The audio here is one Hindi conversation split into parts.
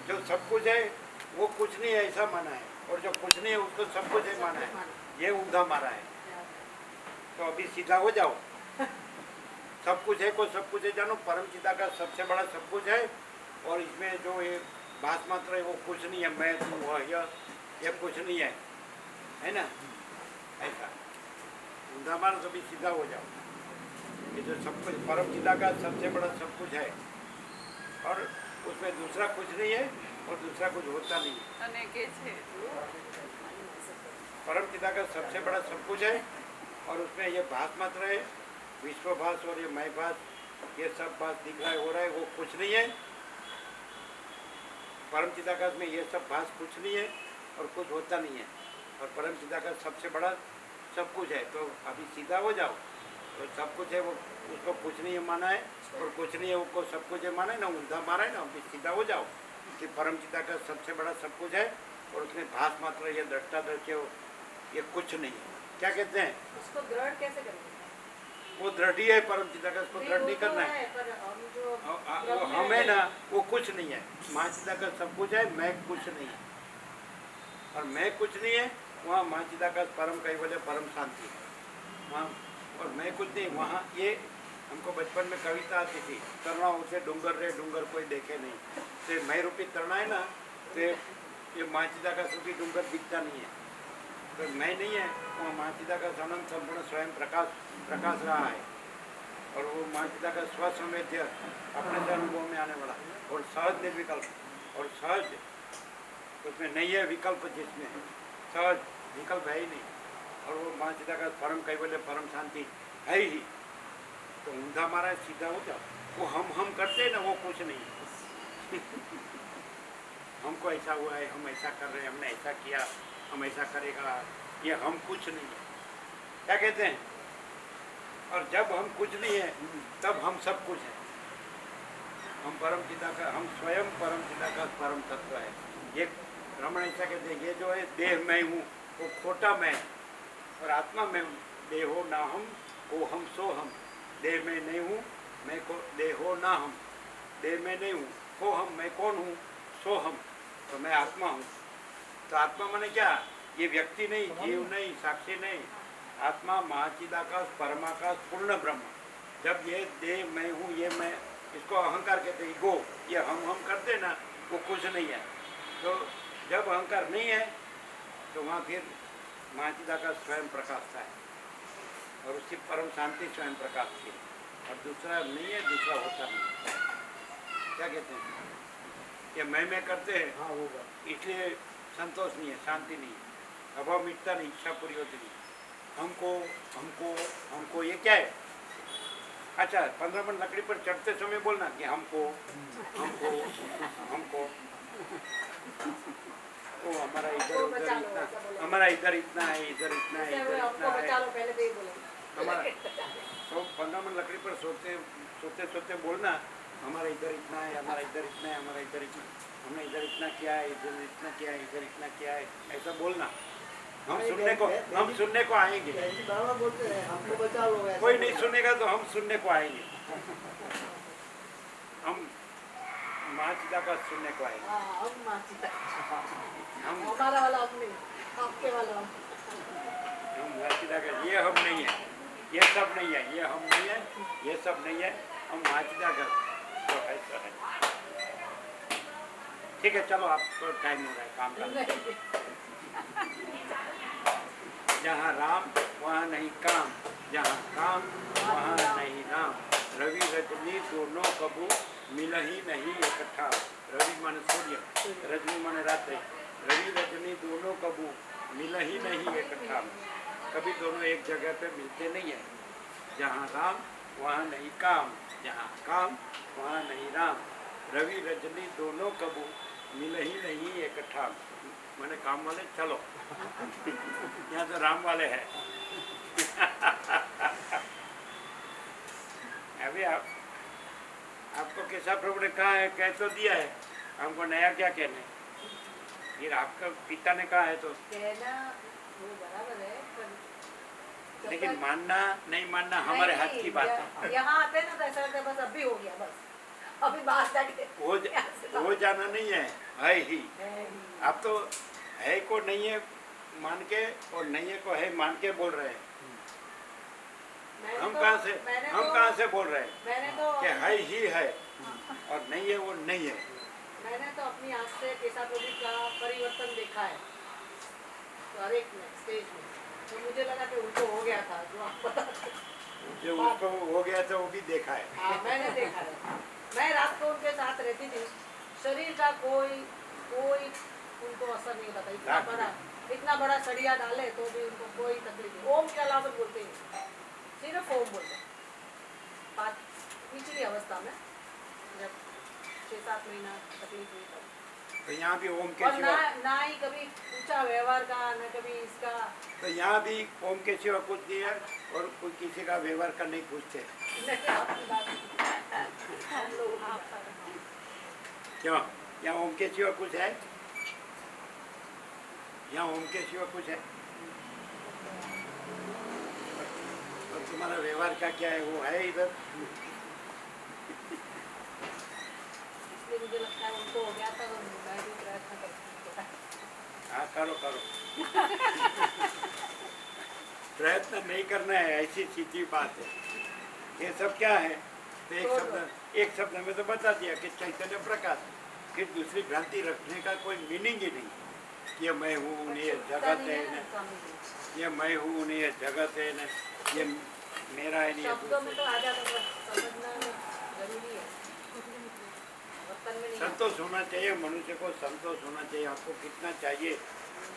जो सब कुछ है वो कुछ नहीं है ऐसा माना है, और जो कुछ नहीं है उसको सब कुछ है माना है, ये ऊंधा मारा है। तो अभी सीधा हो जाओ। सब कुछ है को सब कुछ है जानो, परम चिदाकाश सबसे बड़ा सब कुछ है, और इसमें जो ये भास मात्र है वो कुछ नहीं है, मैं तू वह ये कुछ नहीं है ना, ऐसा ऊंधा मारो तो भी सीधा हो जाओ। ये जो सब कुछ परम चिदाकाश सबसे बड़ा सब कुछ है, और उसमें दूसरा कुछ नहीं है और दूसरा कुछ होता नहीं है। परम चिदाकाश सबसे बड़ा सब कुछ है, और उसमें ये भास मात्र है, विश्वभास और ये मैं भास, ये सब भास दिख रहा है हो रहा है, वो कुछ नहीं है। परम चिदाकाश में ये सब भास कुछ नहीं है और कुछ होता नहीं है, और परम चिदाकाश सबसे बड़ा सब कुछ है। तो अभी सीधा हो जाओ। तो सब कुछ है वो उसको कुछ नहीं है माना है, और कुछ नहीं है वो सब कुछ है माना है ना, ऊंधा मारा है ना। अभी सीधा हो जाओ कि परम चिदाकाश सबसे बड़ा सब कुछ है, और उसमें भास मात्र ये दृष्टा दृश्य ये कुछ नहीं है। क्या कहते हैं उसको दृढ़ कैसे करेंगे? वो दृढ़ ही है, परम चिदाकाश को दृढ़ नहीं करना है। वो हम है ना, वो कुछ नहीं है। महाचिदाकाश सब कुछ है, मैं कुछ नहीं है, और मैं कुछ नहीं है वहाँ महाचिदाकाश परम कैवल्य परम शांति है वहाँ, और मैं कुछ नहीं वहाँ। ये हमको बचपन में कविता आती थी, तरना उसे डूंगर रे डूंगर कोई देखे नहीं। तो मैं रूपी तरना है ना, तो ये महाचिदाकाश रूपी डूंगर दिखता नहीं है, तो मैं नहीं है वहाँ महाचिदाकाश अनंत संपूर्ण स्वयं प्रकाश रहा है, और वो महाचिदाकाश स्वसंवेद्य अपने से अनुभव में आने वाला, और सहज निर्विकल्प, और सहज उसमें नहीं है विकल्प, जिसमें सहज विकल्प है ही नहीं, और वो महाचिदाकाश परम कैवल्य परम शांति है ही। तो ऊंधा मारा है, सीधा हो जाओ। वो हम करते हैं ना, वो कुछ नहीं है। हमको ऐसा हुआ है, हम ऐसा कर रहे हैं, हमने ऐसा किया, हम ऐसा करेगा, ये हम कुछ नहीं है। क्या कहते हैं? और जब हम कुछ नहीं है तब हम सब कुछ है। हम परम चिदाकाश, हम स्वयं परम चिदाकाश परम तत्व है। ये रमण ऐसा कहते हैं, ये जो है देह मैं हूँ वो खोटा मैं, और आत्मा मैं हूँ। देहो ना हम को हम सो हम, देह में नहीं हूँ मैं को, देहो ना हम, देह में नहीं हूँ को हम, मैं कौन हूँ, सो हम, तो मैं आत्मा हूँ। तो आत्मा माने क्या? ये व्यक्ति नहीं, जीव नहीं, साक्षी नहीं, आत्मा महाचिदाकाश परमाकाश पूर्ण ब्रह्म। जब ये देह मैं हूँ, ये मैं, इसको अहंकार कहते हैं, ईगो, ये हम करते ना, वो कुछ नहीं है। तो जब अहंकार नहीं है तो वहाँ फिर महाचिदाकाश स्वयं प्रकाशता है, और उसकी परम शांति स्वयं प्रकाश की, और दूसरा नहीं है, दूसरा होता नहीं। क्या कहते हैं? ये मैं करते हैं, हाँ होगा, इसलिए संतोष नहीं है, शांति नहीं है, अभाव मिटता नहीं, इच्छा पूरी होती नहीं। हमको हमको हमको ये क्या है? अच्छा, 15 मिनट लकड़ी पर चढ़ते समय बोलना कि हमको हमको हमको, ओ हमारा इधर उधर इतना, हमारा इधर इतना है, इधर इतना है, इधर इतना है, हमारा तो 15 मिनट लकड़ी पर सोते सोते बोलना, हमारा इधर इतना है, हमारा इधर इतना है, हमारा इधर इतना, हमने इधर इतना किया है, इधर इतना किया है, इधर इतना किया है, ऐसा बोलना। हम सुनने को आएंगे। बोलते हैं हमको बचा लो, कोई नहीं सुनेगा तो हम सुनने को आएंगे, हम महाचिदाकाश सुनने को आएंगे। हम हमारा वाला अपने, आपके वाला हम महाचिदाकाश, ये हम नहीं है, ये सब नहीं है, ये हम नहीं है, ये सब नहीं है, हम महाचिदाकाश तो ऐसा है। ठीक है, चलो आपको टाइम हो रहा है काम करने। जहाँ राम वहाँ नहीं काम, जहाँ काम वहाँ नहीं राम, रवि रजनी दोनों कबू मिल ही नहीं इकट्ठा। रवि माने सूर्य, रजनी माने रात्रि, रवि रजनी दोनों कबू मिल ही नहीं इकट्ठा, कभी दोनों एक जगह पे मिलते नहीं है। जहाँ राम वहाँ नहीं काम, जहाँ काम वहाँ नहीं राम, रवि रजनी दोनों कबू मिल ही नहीं इकट्ठा। मैंने काम वाले चलो, यहाँ तो राम वाले हैं। अभी आपको कैसा प्रभु ने कहा है, कह तो दिया है, हमको नया क्या कहने, फिर आपका पिता ने कहा है तो कहना वो बराबर है, पर लेकिन मानना नहीं मानना हमारे हाथ की बात है। यहाँ आते ना तो ऐसा लगता है बस अभी हो गया, बस अभी बाहर जाके वो जाना नहीं है ही। है ही। आप तो है को नहीं है मान के और नहीं है को है मान के बोल रहे हैं। मैंने हम तो- कहाँ से मैंने हम तो- कहाँ से बोल रहे हैं मैंने तो कि है ही है और नहीं है वो नहीं है। मैंने तो अपनी आँख से केसाप्रोबी का परिवर्तन देखा है तो हर एक में स्टेज में, तो मुझे लगा कि उनको हो गया था जो आप बता रहे थे। जो उसको हो गया था वो भी देखा है। हाँ मैंने देखा है। मैं रात को उनके साथ रहती थी, शरीर का कोई कोई उनको असर नहीं होता था। इतना बड़ा सरिया डाले तो भी उनको कोई तकलीफ नहीं। ओम के अलावा बोलते ही सिर्फ ओम बोलते। बात निचली अवस्था में जब 6-7 महीना तकलीफ हुई तब, तो यहाँ भी ओम के और सिवा ना ही कभी पूछा व्यवहार का, न कभी इसका। तो यहाँ भी ओम के सिवा कुछ नहीं है और कोई किसी का व्यवहार का नहीं पूछते। नहीं, आपकी बात हम लोग क्यों यहाँ ओम के सिवा कुछ है? यहाँ ओम के सिवा कुछ है? और तुम्हारा व्यवहार का क्या है वो है इधर? इसलिए मुझे लगता है उनको हो गया था तो मैं भी प्रयत्न करती हूँ। हाँ करो करो। प्रयत्न नहीं करना है, ऐसी सीधी बात है। ये सब क्या है? तो एक शब्द में तो बता दिया कि चैतन्य प्रकाश। फिर दूसरी भ्रांति रखने का कोई मीनिंग ही नहीं। ये मैं हूँ, ये जगत है न, ये मैं हूँ, ये जगत है न, ये मेरा है नहीं। शब्दों में तो आ जाता है, समझना जरूरी है। वर्तन में नहीं। संतोष होना चाहिए मनुष्य को, संतोष होना चाहिए। आपको कितना चाहिए,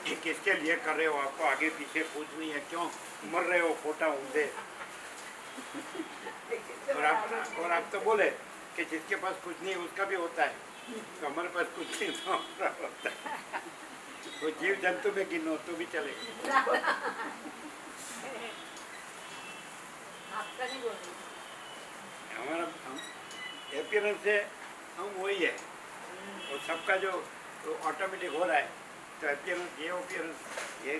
ये किसके लिए कर रहे हो, आपको आगे पीछे कुछ नहीं है, क्यों मर रहे हो खोटा ऊंधे। और आप तो बोले कि जिसके पास कुछ नहीं उसका भी होता है, तो हमारे पास कुछ नहीं तो हमारा होता है। वो जीव जंतु में गिनो तो भी चलेगा। आपका नहीं बोल रही। हमारा अपीयरेंस से हम वही है और सबका जो ऑटोमेटिक हो रहा है। तो अपीयरेंस ये अपीयरेंस ये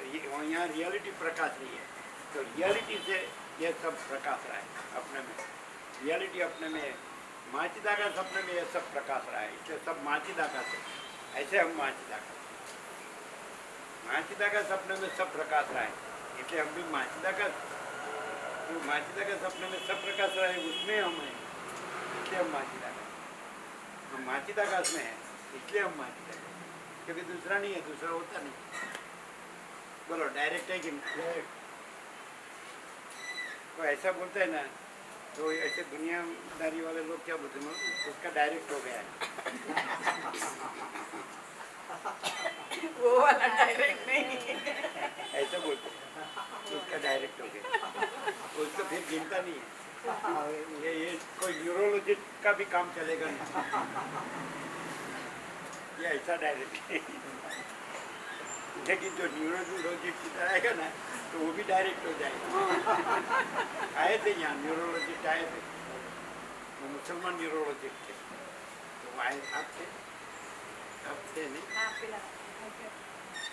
यहाँ रियलिटी प्रकाश रही है, तो रियलिटी से ये सब प्रकाश रहा है अपने में। रियलिटी अपने में है, माचिदा का सपने में ये सब प्रकाश रहा है, इसलिए सब माचिदा का से ऐसे हम माचिदा का सपने में सब प्रकाश रहा है, इसलिए हम भी माचिदा का सपने में सब प्रकाश रहा है, उसमें हम हैं इसलिए हम माचिदा का। हम माचिदाकाश में है इसलिए हम माचिदा का, क्योंकि दूसरा नहीं है, दूसरा होता नहीं। बोलो डायरेक्ट है कि डायरेक्ट? कोई ऐसा बोलता है ना तो ऐसे दुनियादारी वाले लोग क्या बोलते हैं, उसका डायरेक्ट हो गया है। वो वाला डायरेक्ट नहीं। ऐसा बोलते हैं उसका डायरेक्ट हो गया, उसको फिर गिनता नहीं है। ये कोई न्यूरोलॉजिस्ट का भी काम चलेगा नहीं, ये ऐसा डायरेक्ट है। लेकिन जो न्यूरोलॉजिस्ट आएगा ना तो वो भी डायरेक्ट हो जाएगा। आए थे यहाँ न्यूरोलॉजिस्ट आए थे, वो मुसलमान न्यूरोलॉजिस्ट थे, तो वो आए आप थे नहीं?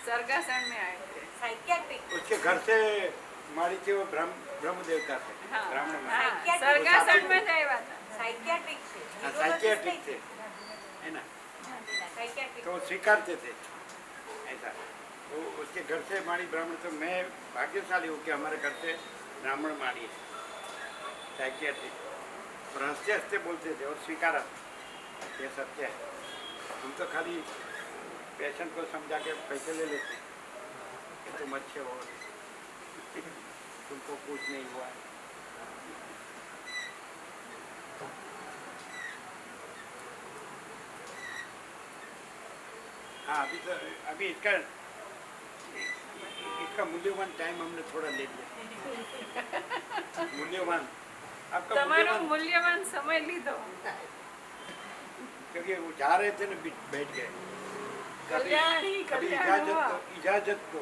सर्गासन में आए थे। साइकियाट्रिक। उसके घर से मारी थी वो ब्रह्म देवता थे, ब्राह्मण में। हाँ, सर्गासन में जाया था। साइकियाट्रिक थे। साइकियाट्रिक थे, है ना? साइकियाट्रिक। तो वो स्वीकारते थे ऐसा। तो उसके घर से मारी ब्राह्मण, तो मैं भाग्यशाली हूँ कि हमारे घर से ब्राह्मण मारी है साइकियाट्रिक। और हंसते हंसते बोलते थे और स्वीकारा, ये सत्य है। हम तो खाली पेशेंट को समझा के पैसे ले लेते कि तुम अच्छे हो, तुमको कुछ नहीं हुआ है। हाँ अभी इसका मूल्यवान टाइम हमने थोड़ा ले लिया। मूल्यवान आपका તમારો मूल्यवान, મૂલ્યવાન સમય લીધો। क्योंकि वो जा रहे थे ना बैठ गए। कल्याणी कभी कल्याण हुआ। इजाजत को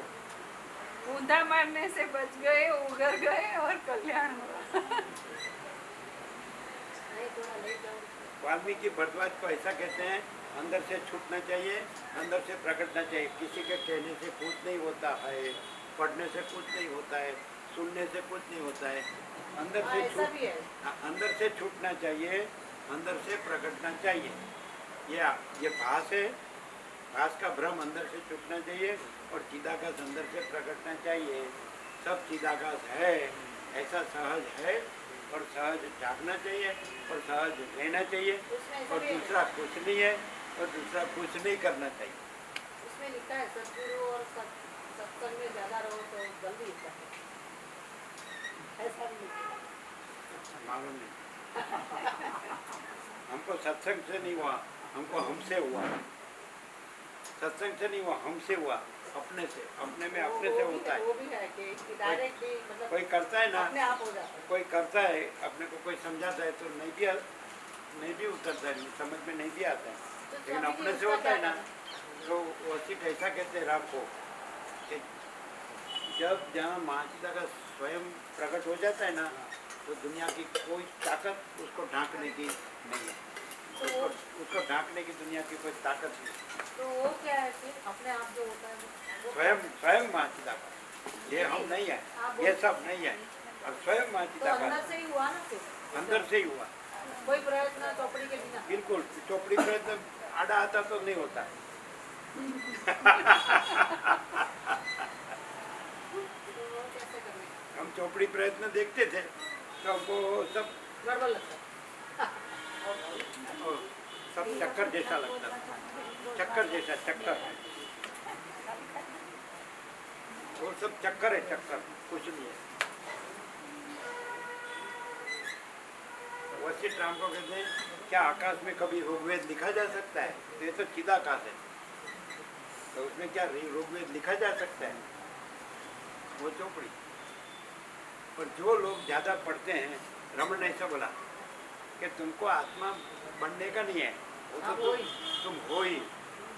ऊंधा मारने से बच गए, उगर गए और कल्याण हुआ। नहीं थोड़ा लेट जाओ। वाल्मीकि भरद्वाज को ऐसा कहते हैं, अंदर से छूटना चाहिए, अंदर से प्रकटना चाहिए। किसी के कहने से कुछ नहीं होता है, पढ़ने से कुछ नहीं होता है, सुनने से कुछ नहीं होता है। अंदर हाँ, से ऐसा भी है। अंदर से छूटना चाहिए अंदर से प्रकटना चाहिए। ये भास है, भास का भ्रम अंदर से छूटना चाहिए और चिदाकाश अंदर से प्रकटना चाहिए। सब चिदाकाश है, ऐसा सहज है और सहज जागना चाहिए और सहज रहना चाहिए और दूसरा कुछ नहीं है और दूसरा कुछ नहीं करना चाहिए। उसमें लिखा है सदगुरु और सत्संग में ज्यादा रहो तो जल्दी होता है, ऐसा भी लिखा है। मालूम नहीं, हमको सत्संग से नहीं हुआ, हमको हमसे हुआ। सत्संग से नहीं हुआ, हमसे हुआ, अपने से, अपने में अपने से होता है। वो भी है कि डायरेक्ट भी मतलब कोई करता है ना, अपने आप हो जाता है। कोई करता है, अपने को कोई समझाता है तो नहीं भी उतरता है, समझ में नहीं भी आता है। तो लेकिन स्वामी अपने जी से उसका होता है क्या ना, तो वसीठ ऐसा कहते हैं राम को कि जब जहाँ महाचिता का स्वयं प्रकट हो जाता है ना, तो दुनिया की कोई ताकत उसको ढांकने की नहीं है। उसको ढांकने की दुनिया की कोई ताकत नहीं। तो वो क्या है फिर अपने आप जो होता है वो स्वयं महाचिता का, ये हम नहीं है, ये सब नहीं है, और स्वयं तो महाचिता का अंदर से ही हुआ ना फिर, अंदर से ही हुआ। कोई प्रयत्न चौपड़ी के बिना। बिल्कुल, चौपड़ी प्रयत्न आड़ा आता तो नहीं होता है। तो वो कैसे करने का? हम चौपड़ी प्रयत्न देखते थे तो हमको सब गड़बड़ लगता है। और सब चक्कर जैसा लगता था, चक्कर जैसा, चक्कर, वो सब चक्कर है, चक्कर, कुछ नहीं है। वशिष्ठ राम को कहते हैं, क्या आकाश में कभी ऋग्वेद लिखा जा सकता है? तो ये तो चिदाकाश है, तो उसमें क्या ऋग्वेद लिखा जा सकता है? वो चौपड़ी। पर जो लोग ज्यादा पढ़ते हैं, रमन ने ऐसा बोला कि तुमको आत्मा बनने का नहीं है, वो तो तुम हो ही,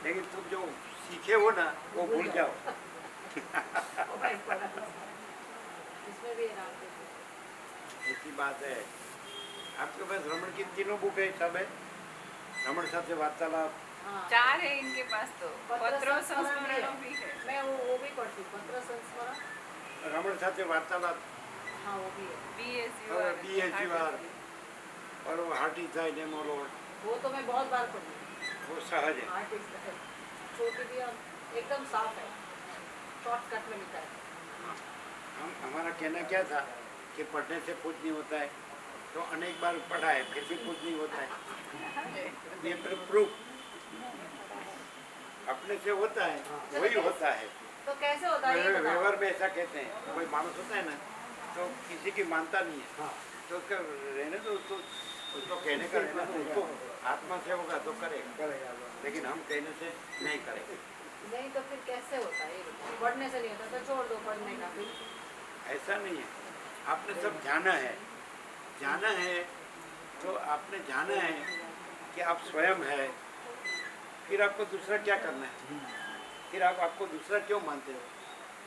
लेकिन तुम जो सीखे हो ना वो भूल जाओ। इसमें भी राम के ऐसी बात है। आपके पास रमन की तीनों बुक है, सब है, रमन साहब से वार्तालाप। हाँ। 4 है इनके पास तो, पत्र पत्रों संस्मरण संस्मरणों भी है। मैं वो भी पढ़ती हूँ, पत्र संस्मरण। रमन साहब से वार्तालाप हाँ वो भी है। BSUR और वो heart is thine name O Lord, वो तो मैं बहुत बार पढ़ी हूँ। वो सहज है। आर्टिस्ट है, छोटी भी है, एकदम साफ है, शॉर्टकट में लिखा है। हमारा कहना क्या था कि पढ़ने से कुछ नहीं होता है, तो अनेक बार पढ़ा है फिर भी कुछ नहीं होता है। ये प्रूफ अपने से होता है, वही होता है। तो कैसे होता है ये बताओ। व्यवहार में ऐसा कहते हैं, कोई मानुस होता है ना, तो किसी की मानता नहीं है, तो उसका रहने दो, उसको कहने का रहने दो, उसको आत्मा से होगा तो करेगा, लेकिन हम कहने से नहीं करेंगे। नहीं तो फिर कैसे होता है ये बताओ। पढ़ने से नहीं होता तो छोड़ दो पढ़ने का। फिर ऐसा नहीं है, आपने सब जाना है, जाना है तो आपने जाना है कि आप स्वयं है, फिर आपको दूसरा क्या करना है? फिर आपको दूसरा क्यों मानते हो?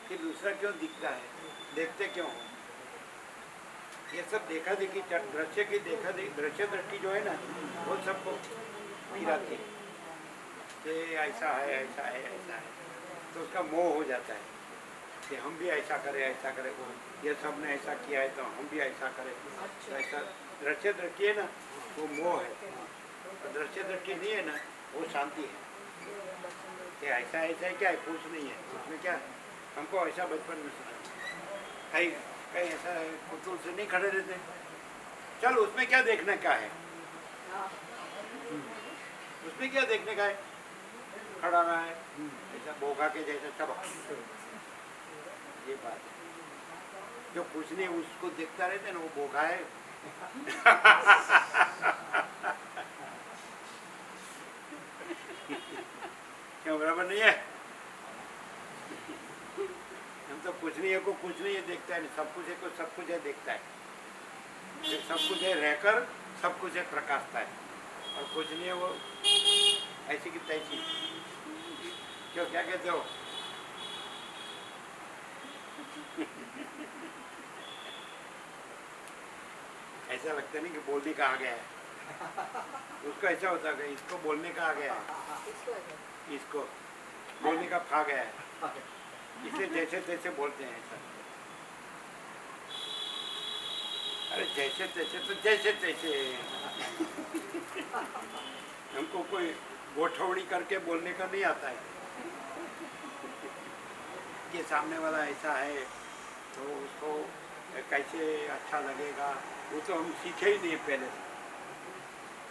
फिर दूसरा क्यों दिखता है? देखते क्यों हो? ये सब देखा देखी, दृश्य की देखा देखी, दृश्य दृष्टि जो है ना, वो सबको गिराती है कि ऐसा है, ऐसा है, ऐसा है, तो उसका मोह हो जाता है कि हम भी ऐसा करें, ऐसा करें, वो ये सब ने ऐसा किया है तो हम भी ऐसा करें। तो ऐसा दृश्य दृष्टि है ना, वो मोह है, और दृश्य दृष्टि नहीं है ना, वो शांति है कि ऐसा ऐसा है, क्या है, कुछ नहीं है उसमें, क्या हमको ऐसा बचपन में सुना, कहीं कहीं ऐसा पुतुल से नहीं खड़े रहते, चल उसमें क्या देखने का है, उसमें क्या देखने का है, खड़ा रहा है ऐसा बोगा के जैसा, चलो ये बात है। जो कुछ नहीं उसको देखता रहता है ना, वो बोगा है। क्यों बराबर नहीं है? हम तो कुछ नहीं है को कुछ नहीं है देखता है, सब कुछ है को सब कुछ है देखता है, फिर सब कुछ है रहकर सब कुछ है प्रकाशता है, और कुछ नहीं है वो ऐसी की तैसी। क्यों, क्या कहते हो? ऐसा लगता नहीं कि बोलने का आ गया है, उसको ऐसा होता है इसको बोलने का आ गया है, इसको बोलने का खा गया है, इसलिए जैसे तैसे बोलते हैं ऐसा। अरे जैसे तैसे तो जैसे तैसे हमको कोई गोठवणी करके बोलने का नहीं आता है कि सामने वाला ऐसा है तो उसको कैसे अच्छा लगेगा, वो तो हम सीखे ही नहीं पहले से।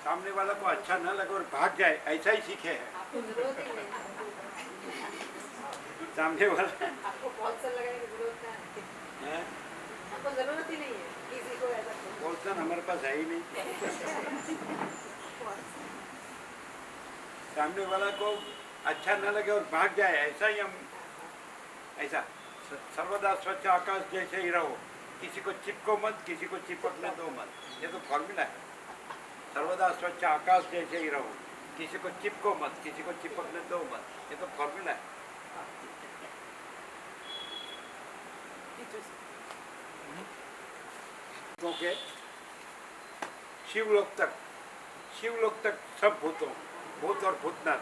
सामने वाला को अच्छा ना लगे और भाग जाए ऐसा ही सीखे हैं। आपको जरूरत ही नहीं है। सामने वाला आपको कॉल से लगाने की जरूरत है, है आपको जरूरत ही नहीं है किसी को ऐसा करने की। बोलता हमारे पास है ही नहीं। सामने वाला को अच्छा न लगे और भाग जाए ऐसा ही हम ऐसा सर्वदा स्वच्छ आकाश जैसे ही रहो, किसी को चिपको मत, किसी को चिपकने दो मत, ये तो फॉर्मूला है। सर्वदा स्वच्छ आकाश जैसे ही रहो, किसी को चिपको मत, किसी को चिपकने दो मत, ये तो फॉर्मूला है। क्योंकि शिवलोक तक सब भूतों, भूत और भूतनाथ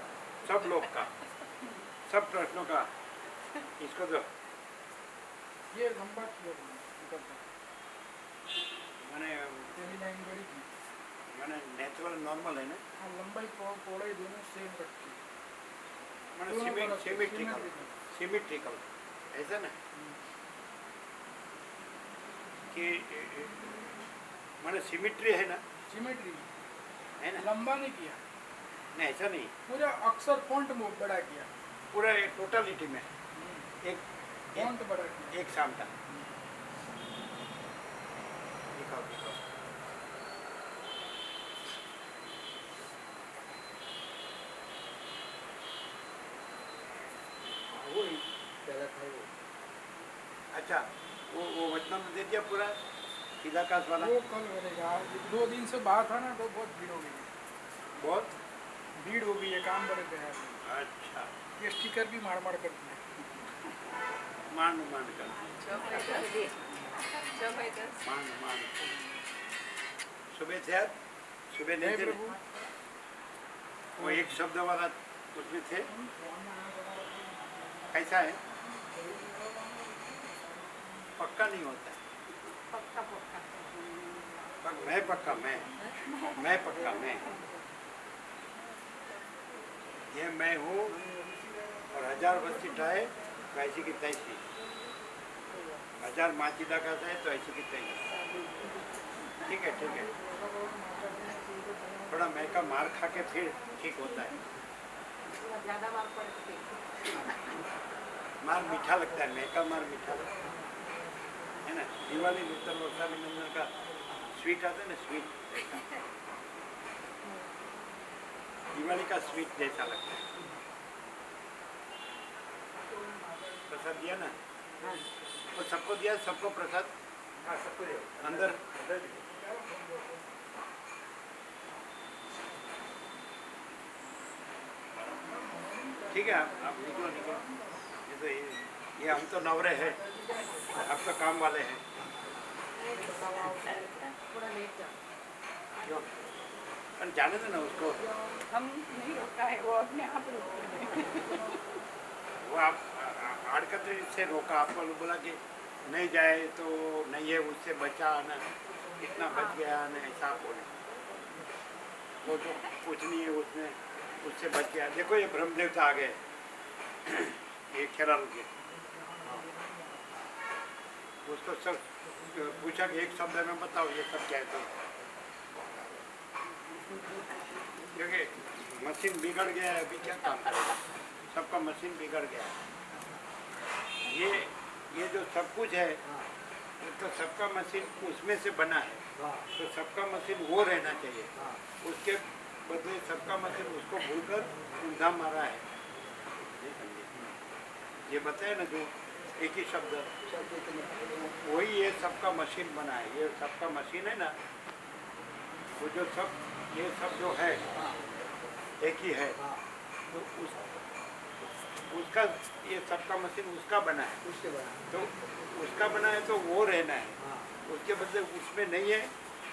सब लोग का, सब प्रश्नों का इसको तो ये लंबा किया निकलता मैंने तेरी लाइन बड़ी थी। मैंने नेचुरल नॉर्मल है ना, हाँ लंबाई पौड़ाई दोनों सेम रखी। मैंने सिमेट्रिकल सिमेट्रिकल ऐसा ना कि मैंने सिमेट्री है ना, सिमेट्री है ना, लंबा नहीं किया, नहीं ऐसा नहीं, पूरा अक्सर फॉन्ट बड़ा किया, पूरा टोटलिटी में एक फॉन्ट बड़ा किया। एक शाम था। दिखाओ दिखाओ वही पहला था वो। अच्छा वो वचनामृत दे दिया पूरा सीधाकाश वाला, वो कल करेगा, 2 दिन से बाहर था ना तो बहुत भीड़ हो गई, बहुत भीड़ हो गई है, काम बड़े गया है। अच्छा ये स्टिकर भी मार कर दिया। मान कर 6:10 मान सुबह थे आज, सुबह नहीं थे प्रभु वो एक शब्द वाला उसमें थे, कैसा है पक्का नहीं होता है, पक्का पक्का मैं पक्का मैं पक्का मैं, ये मैं हूँ और 1000 बस्ती ठाए तो ऐसी की तैसी, 1000 माचिदा का है तो ऐसी की तैसी। ठीक है थोड़ा मैं का मार खा के फिर ठीक होता है। थोड़ा ज्यादा मार पड़े तो ठीक। मार मीठा लगता है, मैं का मार मीठा लगता है ना। दिवाली नूतन वर्षाभिनंदन का स्वीट आता है ना, स्वीट दिवाली का स्वीट जैसा लगता है। प्रसाद दिया ना, और सबको दिया, सबको प्रसाद, हाँ सबको दिया अंदर। ठीक है आप निकलो ये तो ये हम तो नवरे हैं, आप तो काम वाले हैं। थोड़ा लेट जाओ। क्यों पर जाने दो ना उसको, हम नहीं रोका है, वो अपने आप रोक वो आप आड़कतरी से रोका, आपको बोला कि नहीं जाए तो नहीं है, उससे बचा ना, इतना बच गया ना, ऐसा बोले। वो तो कुछ नहीं है उसमें, उससे बच गया। देखो ये ब्रह्मदेवता आ गए, ये खेरालू के, उसको सब पूछा कि एक शब्द में बताओ ये सब क्या है, तो क्योंकि मशीन बिगड़ गया है, अभी क्या काम करेगा, सबका मशीन बिगड़ गया है। ये जो सब कुछ है तो सबका मशीन उसमें से बना है, तो सबका मशीन वो रहना चाहिए, उसके बदले सबका मशीन उसको भूलकर ऊंधा मारा है। ये बताए ना जो एक ही शब्द, वही ये सबका मशीन बना है। ये सबका मशीन है ना, वो जो सब ये सब जो है एक ही है, तो उसका ये सबका मशीन उसका बना है, उससे बना। तो उसका बना है तो वो रहना है, उसके बदले उसमें नहीं है,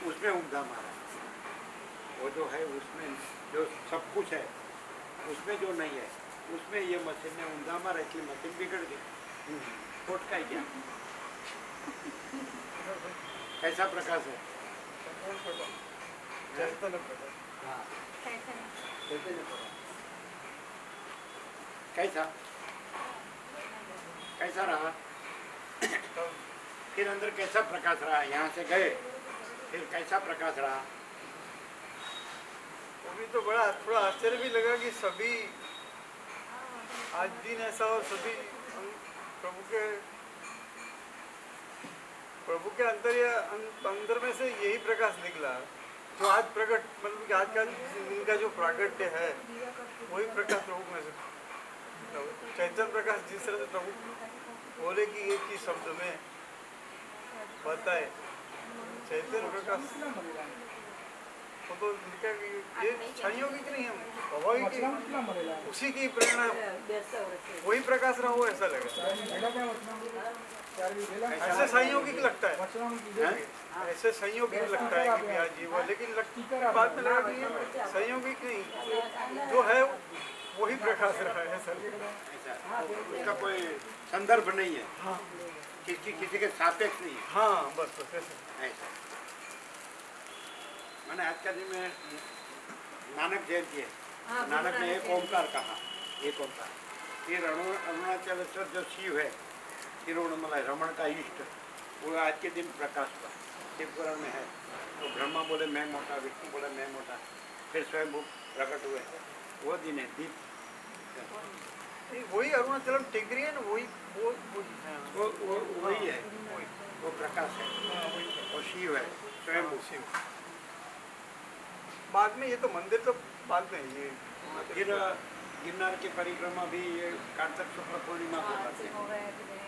उसमें ऊंधा मारा है। वो जो है उसमें जो सब कुछ है, उसमें जो नहीं है, उसमें ये मशीन ने ऊंधा मारा, इसलिए मशीन बिगड़ गई। कोट का ही क्या कैसा प्रकाश है? चैतन्य प्रकाश। हाँ, कैसे? चैतन्य प्रकाश। कैसा कैसा रहा? फिर अंदर कैसा प्रकाश रहा? यहाँ से गए फिर कैसा प्रकाश रहा? वो भी तो बड़ा थोड़ा आश्चर्य भी लगा कि सभी आज दिन ऐसा और सभी प्रभु के अंदर में से यही प्रकाश निकला जो आज प्रकट, मतलब कि आज का इनका जो प्रागट्य है वही प्रकाश प्रभु में से चैतन्य प्रकाश। जिस तरह से प्रभु बोले कि एक ही शब्द में बताए चैतन्य प्रकाश, वो तो लिखा कि ये संयोगिक नहीं है, स्वाभाविक ही उसी की प्रेरणा वही प्रकाश रहा हो ऐसा लगा। ऐसे संयोगिक लगता है, ऐसे संयोगिक लगता है कि आज जीवन, लेकिन बाद में लगा कि ये संयोगिक नहीं, जो है वही प्रकाश रहा है ऐसा। ऐसा उसका कोई संदर्भ नहीं है। हाँ किसी के सापेक्ष नहीं है। हाँ बस ऐसे। ऐसा मैंने आज का दिन में नानक जयंती है, हाँ, नानक ने गुरु एक नानक ओंकार कहा, एक ओंकार। फिर अरुणाचलेश्वर जो शिव है तिरुवण्णमलाई रमण का इष्ट, वो आज के दिन प्रकाश हुआ, शिवपुराण में है। तो ब्रह्मा बोले मैं मोटा, विष्णु बोले मैं मोटा, फिर स्वयं प्रकट हुए, वो दिन है दीप। वही अरुणाचलम टिगरी है ना, वही वही है, वो प्रकाश है, वो शिव है स्वयं शिव। बाद में ये तो मंदिर तो बाद में ये फिर गिरनार की परिक्रमा भी ये कार्तिक शुक्ल पूर्णिमा को करते हैं,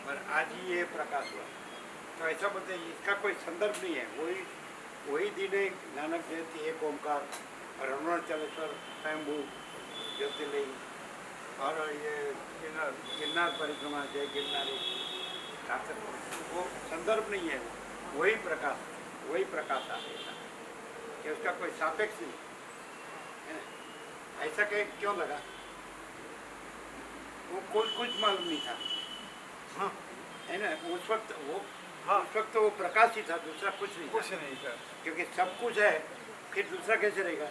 पर आज ही ये प्रकाश हुआ। तो ऐसा बोलते हैं, इसका कोई संदर्भ नहीं है, वही दिन है नानक जयंती, एक ओंकार और अरुणाचलेश्वर स्वयंभू ज्योतिर्लिंग, और ये गिरनार परिक्रमा जय गिरनारी कार्तिक, वो संदर्भ नहीं है, वही प्रकाश आता है कि उसका कोई सापेक्ष नहीं है। ऐसा क्यों लगा? वो कुछ मालूम नहीं था। हाँ है ना, उस वक्त हाँ उस वक्त तो वो प्रकाश ही था, दूसरा कुछ नहीं कुछ था। नहीं था। क्योंकि सब कुछ है, फिर दूसरा कैसे रहेगा?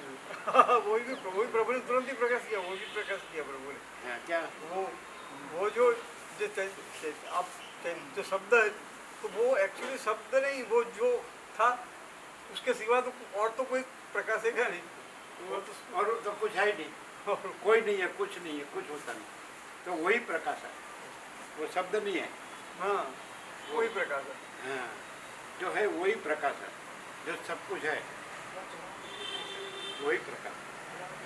वही प्रभु ने तुरंत ही प्रकाश किया, वो भी प्रकाश किया प्रभु ने। हाँ, क्या वो जो आप जो शब्द है, तो वो एक्चुअली शब्द नहीं, वो जो था उसके सिवा तो और तो कोई प्रकाशेगा नहीं, वो तो और तो कुछ है ही नहीं, कोई नहीं है, कुछ नहीं है, कुछ होता नहीं, तो वही प्रकाश है, वो शब्द नहीं है। हाँ वही प्रकाश है। हाँ, जो है वही प्रकाश है, जो सब कुछ है वही प्रकाश।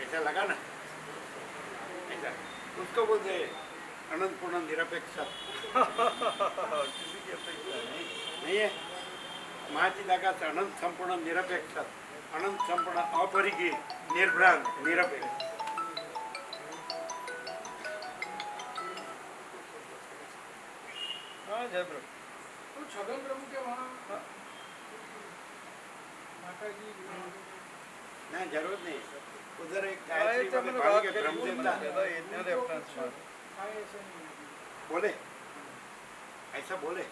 ऐसा लगा ना? ऐसा उसको बोलते अनंत पूर्ण निरपेक्ष किसी की अपेक्षा नहीं है। महाचिदाकाश अनंत संपूर्ण निरपेक्ष, अनंत संपूर्ण अपरिगी निर्भ्रांत निरपेक्ष। हाँ जय प्रभु। तो छगन प्रभु के वहाँ माता जी ना जरूरत नहीं, उधर एक आए गायत्री थे, वाले मैंने बाली बात के करी, ब्रह्मदेवता इतने अपना आए ऐसे नहीं बोले, ऐसा बोले।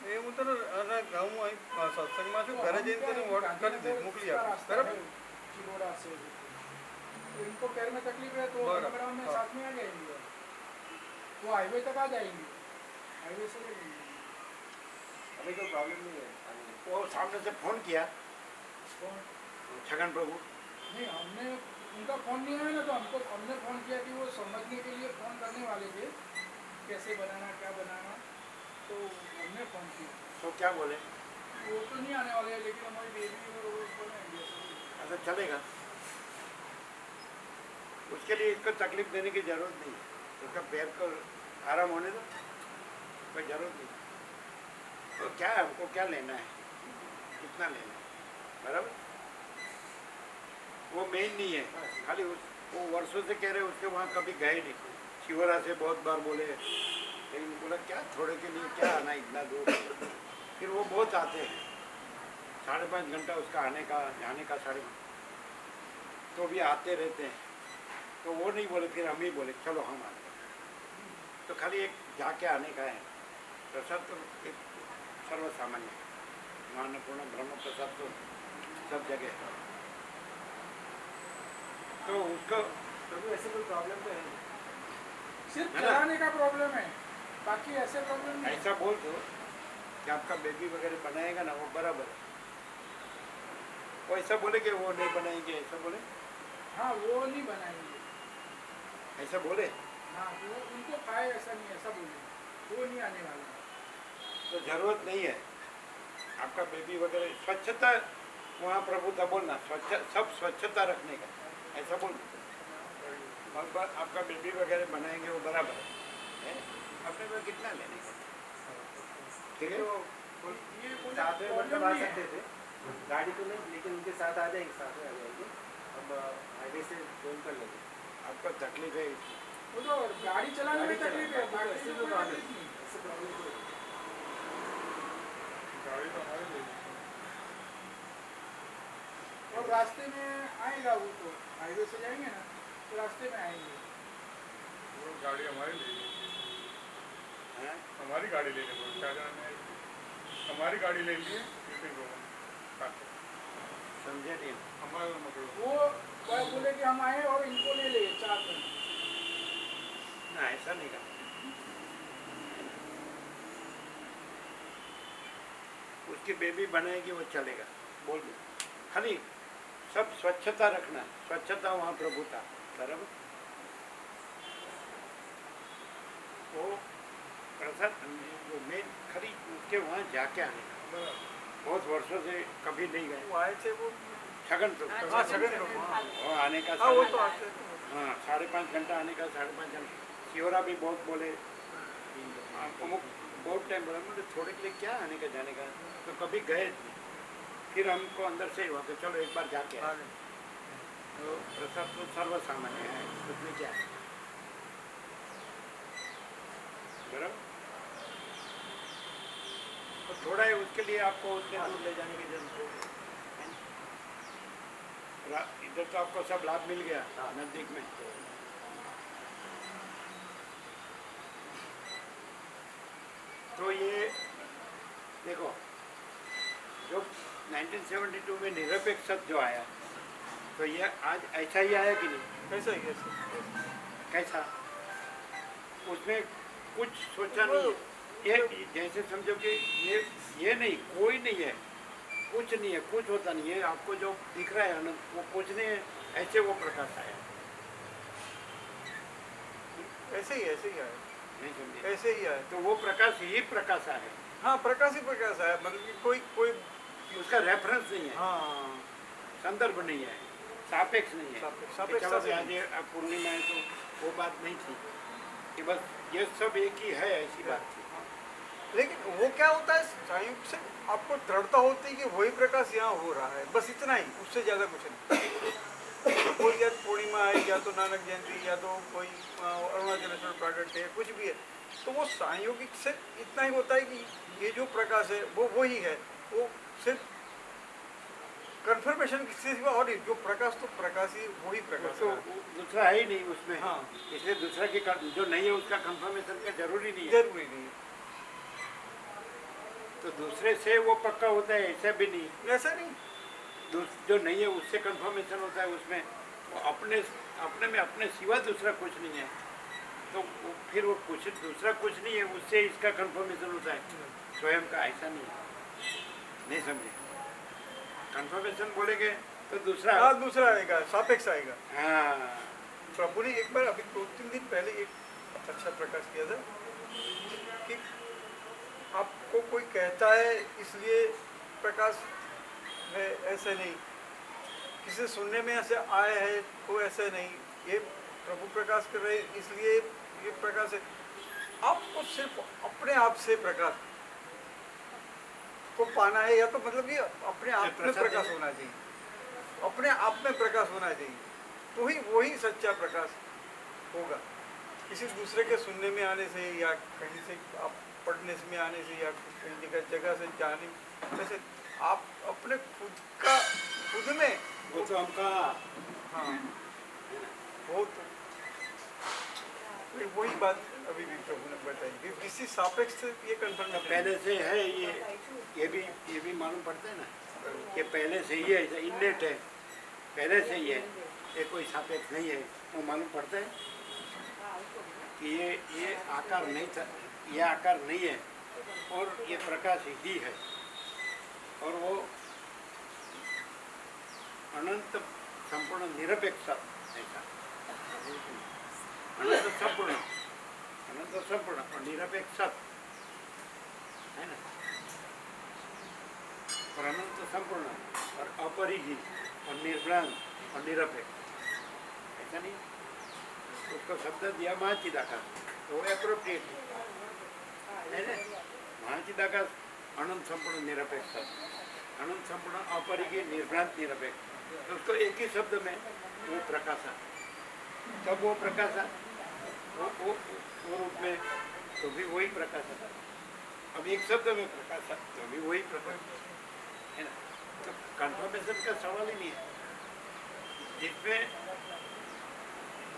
એ હું તને હું અહીં સત્સંગમાં છું, ઘરે જઈને તને વોટ કરી દઈશ, મોકલી આપીશ, બરાબર? चिरोड़ा से तो इनको पैर में तकलीफ है तो बराबर, प्रोग्राम में हाँ। साथ में आ जाएंगे, वो हाईवे तक आ जाएंगे, हाईवे से ले लेंगे। अभी कोई प्रॉब्लम नहीं है। वो सामने से फोन किया कौन? छगन प्रभु, नहीं, हमने उनका फोन नहीं आया ना, तो हमने फोन किया कि वो समझने के लिए फोन करने वाले थे, कैसे बनाना क्या बनाना, तो हमने फोन किया। तो क्या बोले? वो तो नहीं आने वाले हैं, लेकिन हमारी बेबी और वो बोलेंगे। ऐसा चलेगा? उसके लिए इसको तकलीफ देने की जरूरत नहीं है, उसका पैर को आराम होने दो, कोई जरूरत नहीं। तो क्या है, हमको क्या लेना है, कितना लेना है, बराबर? वो मेन नहीं है, खाली वो वर्षों से कह रहे उसके वहाँ कभी गए नहीं, शिवरा से बहुत बार बोले, लेकिन बोला क्या थोड़े के लिए क्या आना इतना दूर। फिर वो बहुत आते हैं, 5.5 घंटा उसका आने का जाने का, 5.5, तो भी आते रहते हैं। तो वो नहीं बोले, फिर हम ही बोले चलो हम आते हैं। तो खाली एक जाके आने का है, प्रसाद तो एक सर्वसामान्य है। वहाँ अन्नपूर्णा ब्रह्म प्रसाद तो सब जगह है। तो उसको प्रभु ऐसे कोई प्रॉब्लम तो है नहीं। सिर्फ है ना? चलाने का प्रॉब्लम है, बाकी ऐसे प्रॉब्लम नहीं है। ऐसा बोल दो कि आपका बेबी वगैरह बनाएगा ना वो बराबर है। वो ऐसा बोले कि वो नहीं बनाएंगे, ऐसा बोले, हाँ वो नहीं बनाएंगे, ऐसा बोले हाँ वो उनको खाए ऐसा नहीं, ऐसा बोले वो नहीं आने वाला। तो जरूरत नहीं है। आपका बेबी वगैरह स्वच्छता वहाँ प्रभुता बोलना, सब स्वच्छता रखने का, ऐसा बोल। और आपका बेबी वगैरह बनाएंगे वो बराबर है, अपने में कितना लेने का, ठीक है। ये कोई साथ में प्रॉब्लम मतलब आ नहीं है। सकते थे, गाड़ी तो नहीं, लेकिन उनके साथ आ जाएंगे, साथ में आ जाएंगे। अब हाईवे से फोन कर लेंगे। आपको तकलीफ है, वो तो गाड़ी चलाने में तकलीफ है, बाकी ऐसे तो तो कोई प्रॉब्लम तकलीफ नहीं। ऐसे प्रॉब्लम तो गाड़ी तो हमारी ले ली। और रास्ते में आएगा वो, तो हाईवे से जाएंगे ना तो रास्ते में आएंगे। वो गाड़ी हमारी ले ली, हैं? हमारी गाड़ी ले ली, बोल क्या जाने है। हमारी गाड़ी ले लिए मीटिंग रूम समझे नहीं। हमारा मतलब वो बोले कि हम आए और इनको ले ले 4 दिन। ना ऐसा नहीं करना। उसकी बेबी बनाएगी वो चलेगा, बोल दो। खाली सब स्वच्छता रखना, स्वच्छता वहाँ प्रभु था, बराबर। वो प्रसाद वो मेन खाली उसके वहाँ जाके आने का, बहुत वर्षों से कभी नहीं गए। वो आए थे वो। छगन तो हाँ छगन लोग, हाँ वो आने का हाँ, वो समय- तो आते थे। हाँ 5.5 घंटा आने का, 5.5 घंटा। सियोरा भी बहुत बोले, अमुक बहुत टाइम बोला, मुझे थोड़े के लिए क्या आने का जाने का, तो कभी गए नहीं। फिर हमको अंदर से हुआ कि चलो एक बार जाके आए। तो प्रसाद तो सर्वसामान्य है, उसमें क्या है, बराबर। तो थोड़ा है उसके लिए आपको उतने दूर ले जाने की जरूरत है। इधर तो आपको सब लाभ मिल गया नजदीक में। तो ये देखो, जो 1972 में निरपेक्ष सत्य जो आया, तो ये आज ऐसा ही आया कि नहीं? कैसा ही कैसे कैसा? उसमें कुछ सोचा नहीं है। ये जैसे समझो कि ये नहीं, कोई नहीं है, कुछ नहीं है, कुछ होता नहीं है। आपको जो दिख रहा है आनंद, वो कुछ नहीं है, ऐसे वो प्रकाश आया। ऐसे ही आए, नहीं समझे? ऐसे ही आए। तो वो प्रकाश ही प्रकाश है, हाँ प्रकाश ही प्रकाश आया, मतलब कि कोई कोई उसका रेफरेंस नहीं है, हाँ संदर्भ नहीं है, सापेक्ष नहीं है। सापेक्ष चलो से आज ये पूर्णिमा है तो वो बात नहीं थी कि बस ये सब एक ही है, ऐसी बात थी। लेकिन वो क्या होता है, संयुक्त से आपको दृढ़ता होती है कि वही प्रकाश यहाँ हो रहा है, बस इतना ही, उससे ज़्यादा कुछ नहीं। कोई या पूर्णिमा है, या तो नानक जयंती, या तो कोई अरुणाचलेश्वर प्राकट्य है, कुछ भी है, तो वो संयोगिक से इतना ही होता है कि ये जो प्रकाश है वो वही है, वो सिर्फ कन्फर्मेशन किसी सिवा और नहीं, जो प्रकाश तो प्रकाश ही वही प्रकाश तो है। दूसरा है ही नहीं उसमें, हाँ। इसलिए दूसरा की जो नहीं है उसका कंफर्मेशन का जरूरी नहीं है। जरूरी नहीं है। तो दूसरे से वो पक्का होता है, ऐसा भी नहीं। ऐसा नहीं, जो नहीं है उससे कंफर्मेशन होता है, उसमें वो अपने में अपने सिवा दूसरा कुछ नहीं है, तो फिर वो कुछ दूसरा कुछ नहीं है, उससे इसका कंफर्मेशन होता है, स्वयं का ऐसा नहीं है। नहीं समझे? कंफर्मेशन बोलेंगे तो दूसरा, हाँ दूसरा आएगा, सापेक्ष आएगा। हाँ प्रभु ने एक बार अभी 2-3 दिन पहले एक अच्छा प्रकाश किया था कि आपको कोई कहता है इसलिए प्रकाश है, ऐसे नहीं, किसी सुनने में ऐसे आए है तो ऐसे नहीं, ये प्रभु प्रकाश कर रहे इसलिए ये प्रकाश है। आपको सिर्फ अपने आप से प्रकाश को पाना है, या तो मतलब कि अपने आप में प्रकाश होना चाहिए, अपने आप में प्रकाश होना चाहिए, तो ही वही सच्चा प्रकाश होगा। किसी दूसरे के सुनने में आने से, या कहीं से आप पढ़ने में आने से, या कहीं जगह से जाने से, आप अपने खुद में वो तो हमका हाँ वो तो वही बात अभी भी प्रभु ने बताई कि किसी सापेक्ष से ये कंफर्म पहले से है ये भी मालूम पड़ता है ना कि पहले से ही है, इननेट है, पहले से ही है, ये कोई सापेक्ष नहीं है। वो मालूम पड़ता है कि ये आकार नहीं था, ये आकार नहीं है और ये प्रकाश ही है और वो अनंत संपूर्ण निरपेक्ष ऐसा अनंत संपूर्ण और निरपेक्ष है ना, और अनंत संपूर्ण और अपरिही और निर्भ्रांत और निरपेक्ष, ऐसा नहीं। उसको शब्द दिया महाचिदाकाश, तो वो एप्रोप्रिएट है ना। महाचिदाकाश अनंत संपूर्ण निरपेक्ष, अनंत संपूर्ण अपरिही निर्भ्रांत निरपेक्ष, तो उसको एक ही शब्द में वो प्रकाशा, तब वो प्रकाशा वो रूप में तो भी वही प्रकाशा था। अब एक शब्द में प्रकाशा तो भी वही प्रकाश है ना। तो कन्फर्मेशन का सवाल ही नहीं है, जिसमें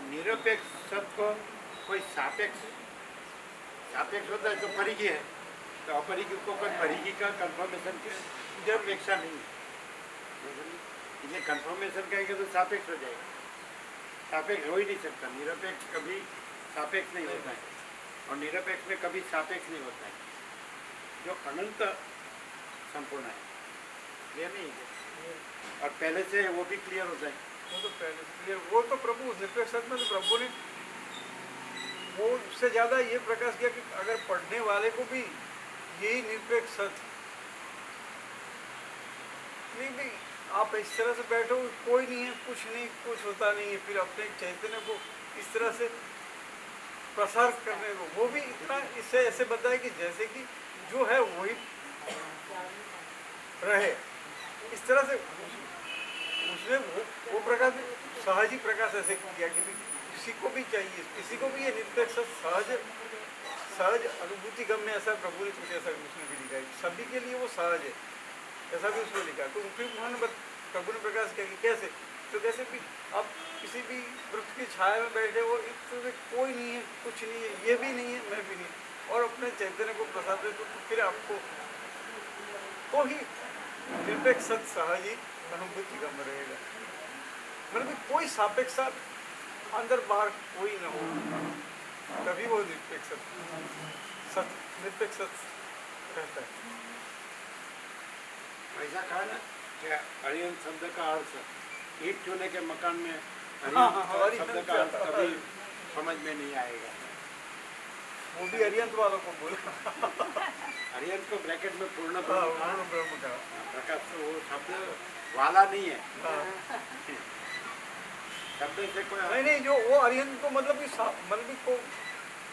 निरपेक्ष शब्द को कोई सापेक्ष होता है तो परिधि है, तो अपरिधि को कोई परिधि का कन्फर्मेशन की अपेक्षा नहीं है। इसलिए कन्फर्मेशन कहेंगे तो सापेक्ष हो जाएगा, सापेक्ष हो ही नहीं सकता। निरपेक्ष कभी सापेक्ष नहीं होता है और निरपेक्ष में कभी सापेक्ष नहीं होता है। जो अनंत संपूर्ण है, क्लियर नहीं है, और पहले से वो भी क्लियर होता है। वो तो पहले से क्लियर, वो तो प्रभु निरपेक्ष में तो प्रभु ने वो उससे ज़्यादा ये प्रकाश किया कि अगर पढ़ने वाले को भी यही निरपेक्ष सत्य नहीं भाई, आप इस तरह से बैठो, कोई नहीं है, कुछ नहीं, कुछ होता नहीं है, फिर अपने चैतन्य को इस तरह से प्रसार करने को, वो भी इतना इससे ऐसे बताया कि जैसे कि जो है वही रहे, इस तरह से उसने वो प्रकाश सहज ही प्रकाश ऐसे किया कि किसी को भी चाहिए, किसी को भी ये निरपेक्ष सहज अनुभूति गम्य, ऐसा प्रभु ने कुछ ऐसा उसने भी लिखा है, सभी के लिए वो सहज है, ऐसा भी उसने लिखा। तो फिर उन्होंने प्रभु ने प्रकाश किया कि कैसे, तो कैसे भी आप किसी भी वृक्ष की छाया में बैठे हो, इसमें कोई नहीं है, कुछ नहीं है, ये भी नहीं है, मैं भी नहीं, और अपने चैतन्य को प्रसाद दे तो फिर आपको तो ही निरपेक्ष सहज ही अनुभूति गम रहेगा। मतलब कोई सापेक्ष अंदर बाहर कोई ना हो, तभी वो निरपेक्ष रहता है। ऐसा कहा ना कि अरिहंत शब्द का अर्थ ईट चूने के मकान में अरिहंत शब्द का अर्थ कभी समझ में नहीं आएगा। वो भी अरिहंत वालों को बोला, अरिहंत को ब्रैकेट में पूर्ण ब्रह्म का प्रकाश, तो वो शब्द वाला नहीं है, शब्द से कोई नहीं, जो वो अरिहंत को मतलब कि को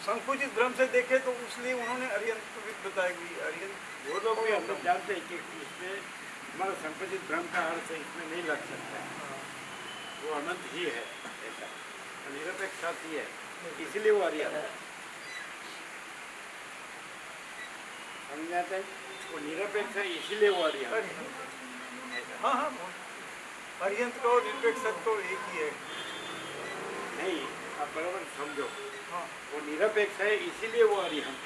संकुचित भ्रम से देखे तो इसलिए उन्होंने अरिहंत को भी बताया कि अरिहंत वो लोग भी हम लोग जानते हैं कि इसमें हमारा संकुचित भ्रम का अर्थ इसमें नहीं लग सकता है, वो अनंत ही है, ऐसा निरपेक्ष ही है, इसलिए वो अरिहंत समझ जाते हैं, वो निरपेक्ष है इसीलिए वो अरिहंत। हाँ, अरिहंत को निरपेक्ष तो एक ही है। नहीं, आप बराबर समझो, हाँ, वो निरपेक्ष है इसीलिए वो अरिहंत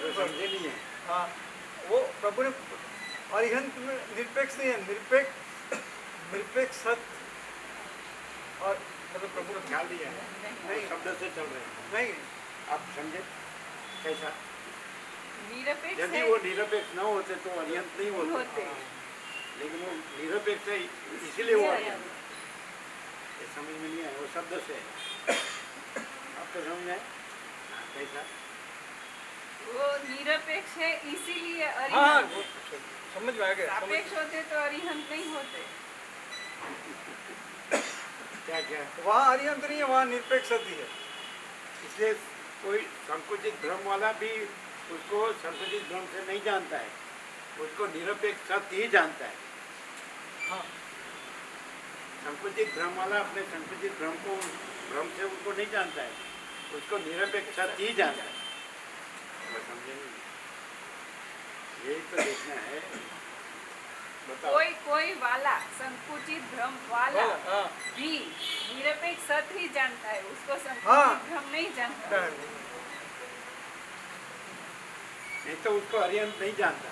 जो समझे नहीं है। हाँ, वो प्रभु ने अरिहंत में निरपेक्ष नहीं है, निरपेक्ष सत्य, और मतलब प्रभु ने ख्याल दिया है नहीं, शब्द से चल रहे हैं नहीं, आप समझे कैसा? निरपेक्ष यदि है, वो निरपेक्ष न होते तो अरिहंत नहीं होते, होते। लेकिन वो निरपेक्ष है इसीलिए वो अरिहंत, ये समझ में नहीं आया, वो शब्द से आपको समझ में आया कैसा? वो निरपेक्ष है इसीलिए हाँ, अरिहंत। वो समझ में आ गया। सापेक्ष होते तो अरिहंत नहीं होते। क्या क्या वहाँ अरिहंत नहीं है, वहाँ निरपेक्ष सत्य है। इसलिए कोई संकुचित भ्रम वाला भी उसको संकुचित भ्रम से नहीं जानता है, उसको निरपेक्ष सत्य ही जानता है। हाँ, संकुचित भ्रम वाला अपने संकुचित भ्रम से उनको नहीं जानता है, उसको निरपेक्ष सत्य ही जानता है। समझे नहीं? यही तो देखना है। बताओ। कोई कोई वाला संकुचित भ्रम वाला हाँ भी निरपेक्ष सत्य ही जानता है, उसको हाँ। संकुचित भ्रम नहीं जानता। नहीं तो उसको अर्यंत नहीं जानता।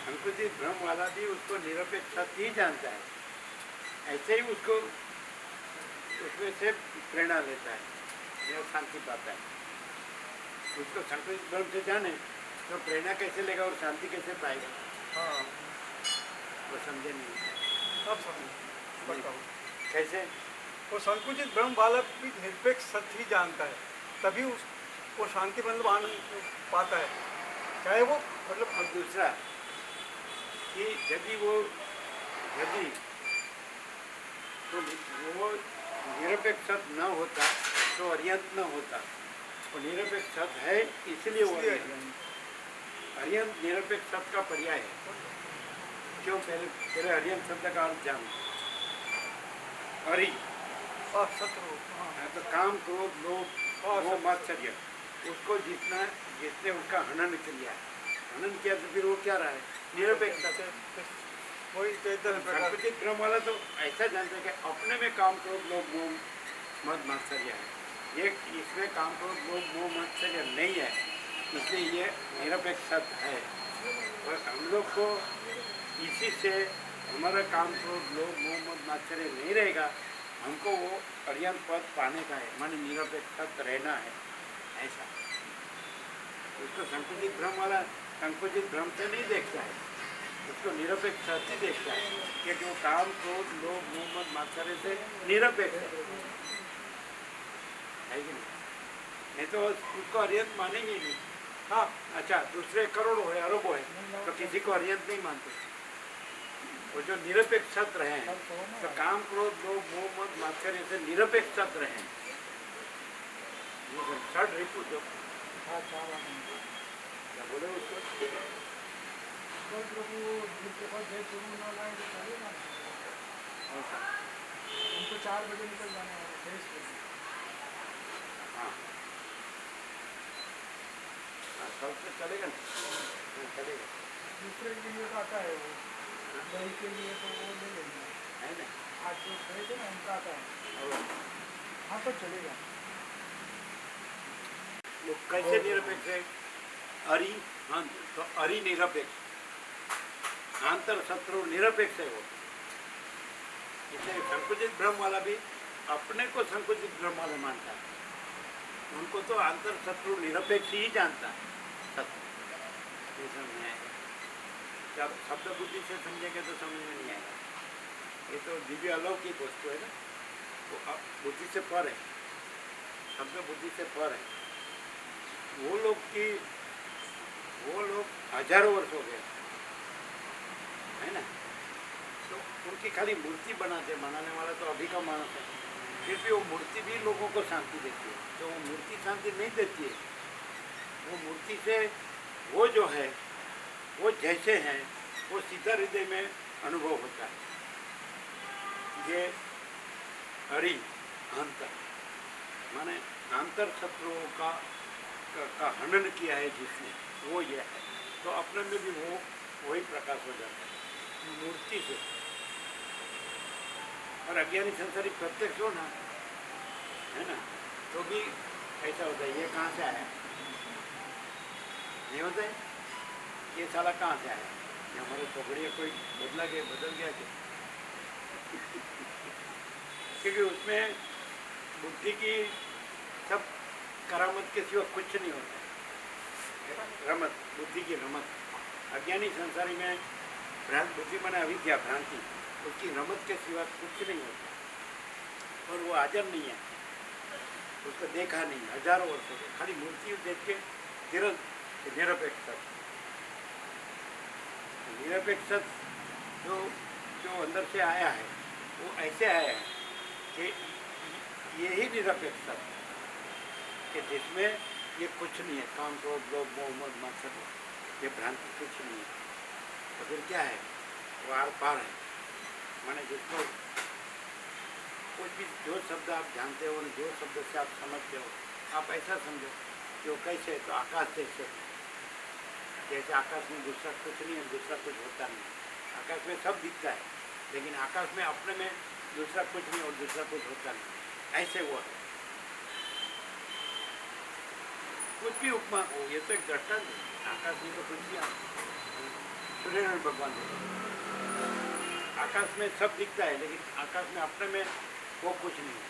संकुचित भ्रम वाला भी उसको निरपेक्ष सत्य ही जानता है। ऐसे ही उसको उसमें से प्रेरणा लेता है या शांति पाता है। उसको संकुचित भ्रम से जाने तो प्रेरणा कैसे लेगा और शांति कैसे पाएगा, हाँ वो समझे नहीं। सब समझ बताओ कैसे? वो संकुचित भ्रम वाला भी निरपेक्ष सत्य ही जानता है, तभी वो शांति मतलब आनंद पाता है, चाहे वो मतलब। और दूसरा कि यदि तो वो निरपेक्ष सत्य न होता तो अर्यंत न होता। वो निरपेक्ष सत्य है इसलिए वो अर्यंत निरपेक्ष सत्य का पर्याय है। क्यों? पहले अर्यंत शब्द का अर्थ जानो। अरि शत्रु, तो काम, क्रोध, लोभ, मोह, मात्सर्य, उसको जिसने उसका हनन किया है, हनन किया तो फिर वो क्या रहा है? निरपेक्ष सत्य। वही चैतन्य प्रकाश। संकुचित भ्रम वाला तो ऐसा जानता है कि अपने में काम, क्रोध, लोभ, मोह, मद, मात्सर्य है। ये इसमें काम, क्रोध, लोभ, मोह, मात्सर्य नहीं है, इसलिए ये निरपेक्ष सत्य है। और हम लोग को इसी से हमारा काम, क्रोध, लोभ, मोह, मद, मात्सर्य नहीं रहेगा, हमको वो अर्यंत पद पाने का है, माने निरपेक्ष सत्य रहना है, ऐसा। उसको संकुचित भ्रम वाला संकुचित भ्रम से नहीं देखता है, उसको निरपेक्ष सत्य देखता है, क्योंकि वो काम, क्रोध, लोभ, मोह, मद, मात्सर्य से निरपेक्ष है कि नहीं तो उसको अर्यंत मानेंगे ही नहीं। हाँ अच्छा, दूसरे करोड़ों है, अरबों है, तो किसी को अर्यंत नहीं मानते। वो जो निरपेक्ष सत्य रहे हैं, तो काम, क्रोध, लोभ, मोह, मद, मात्सर्य से निरपेक्ष सत्य रहे हैं। षड रिपु जो क्या बोले उसको, उनको 4 बजे निकल जाना है, 23 बजे। हाँ कल से चलेगा ना? चलेगा। दूसरे के लिए तो आता है वो, दही के लिए तो वो ले लेंगे, है ना? आज जो गए थे ना उनका आता है। और हाँ तो चलेगा। वो कैसे निरपेक्ष है? अरि अंत, तो अरि निरपेक्ष, आंतर शत्रु निरपेक्ष है वो। इसलिए संकुचित भ्रम वाला भी अपने को संकुचित भ्रम वाला मानता है, उनको तो आंतर शत्रु निरपेक्ष ही जानता है सत्य। ये समझ में आएगा जब शब्द बुद्धि से समझेंगे तो समझ में नहीं आएगा। ये तो दिव्य अलौकिक वस्तु है ना, वो बुद्धि से पर है, शब्द बुद्धि से पर है। वो लोग हजारों वर्ष हो गए है ना, तो उनकी खाली मूर्ति बनाने वाला तो अभी का मानस है, फिर भी वो मूर्ति भी लोगों को शांति देती है। तो वो मूर्ति शांति नहीं देती है, वो मूर्ति से वो जो है वो जैसे हैं वो सीधा हृदय में अनुभव होता है। ये हरि अंतर माने आंतर शत्रुओं का हनन किया है जिसने, वो ये है, तो अपने में भी वो वही प्रकाश हो जाता है मूर्ति से। और अज्ञानी संसारी प्रत्यक्ष हो ना, है ना, तो भी ऐसा होता है, ये कहाँ से आया? नहीं होता है, ये साला कहाँ से आया? ये हमारे टोकड़िया कोई बदल गया क्या? क्योंकि उसमें बुद्धि की सब करामत के सिवा कुछ नहीं होता है। रमत, बुद्धि की रमत। अज्ञानी संसारी में भ्रांत बुद्धि माने अविद्या, भ्रांति, उसकी रमत के सिवा कुछ नहीं होता। और वो हाजिर नहीं है, उसको देखा नहीं, हजारों वर्षों से खाली मूर्ति देख के तुरंत निरपेक्ष निरपेक्ष जो अंदर से आया है वो ऐसे आया है कि यही निरपेक्ष कि जिसमें ये कुछ नहीं है, काम, क्रोध, लोभ, मोह, मद, मात्सर्य, ये भ्रांति कुछ नहीं है। तो फिर क्या है? वो आर पार है, माने जिसको कुछ भी जो शब्द आप जानते हो, जो शब्द से आप समझते हो, आप ऐसा समझो कि वो कैसे है, तो आकाश जैसे, जैसे आकाश में दूसरा कुछ नहीं है, दूसरा कुछ होता नहीं, आकाश में सब दिखता है, लेकिन आकाश में अपने में दूसरा कुछ नहीं और दूसरा कुछ होता नहीं, ऐसे वो है। कुछ भी उपमा हो, ये तो एक दृष्टांत है। आकाश में तो कुछ भी सूर्यनारायण भगवान आकाश में सब दिखता है, लेकिन आकाश में अपने में वो कुछ नहीं है।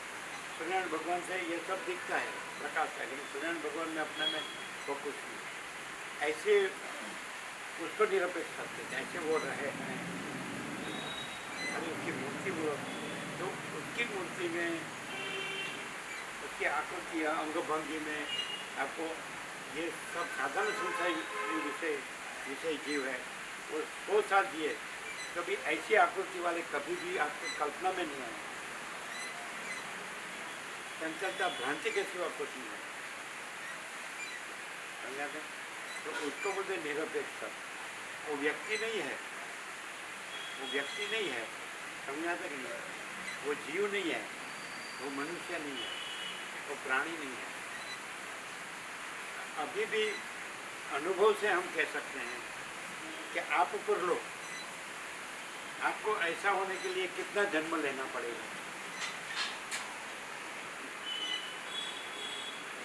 सूर्यनारायण भगवान से ये सब दिखता है, प्रकाश है, लेकिन सूर्यनारायण भगवान में अपने में वो कुछ नहीं। ऐसे उसको निरपेक्ष करते थे, ऐसे वो रहे हैं। अरे उसकी मूर्ति वो, तो उसकी मूर्ति में, उसकी आकृति अंगभंगी में आपको ये सब साधारण संसारी विषय जीव है, वो 100 साल जिए, कभी ऐसी आकृति वाले कभी भी आपको कल्पना में नहीं आए। चंचलता भ्रांति के सिवा कुछ नहीं है, समझाते? तो उसको बोलते निरपेक्ष। वो व्यक्ति नहीं है, वो व्यक्ति नहीं है, समझाते कि नहीं? वो जीव नहीं है, वो मनुष्य नहीं है, वो प्राणी नहीं है। अभी भी अनुभव से हम कह सकते हैं कि आप ऊपर लो, आपको ऐसा होने के लिए कितना जन्म लेना पड़ेगा।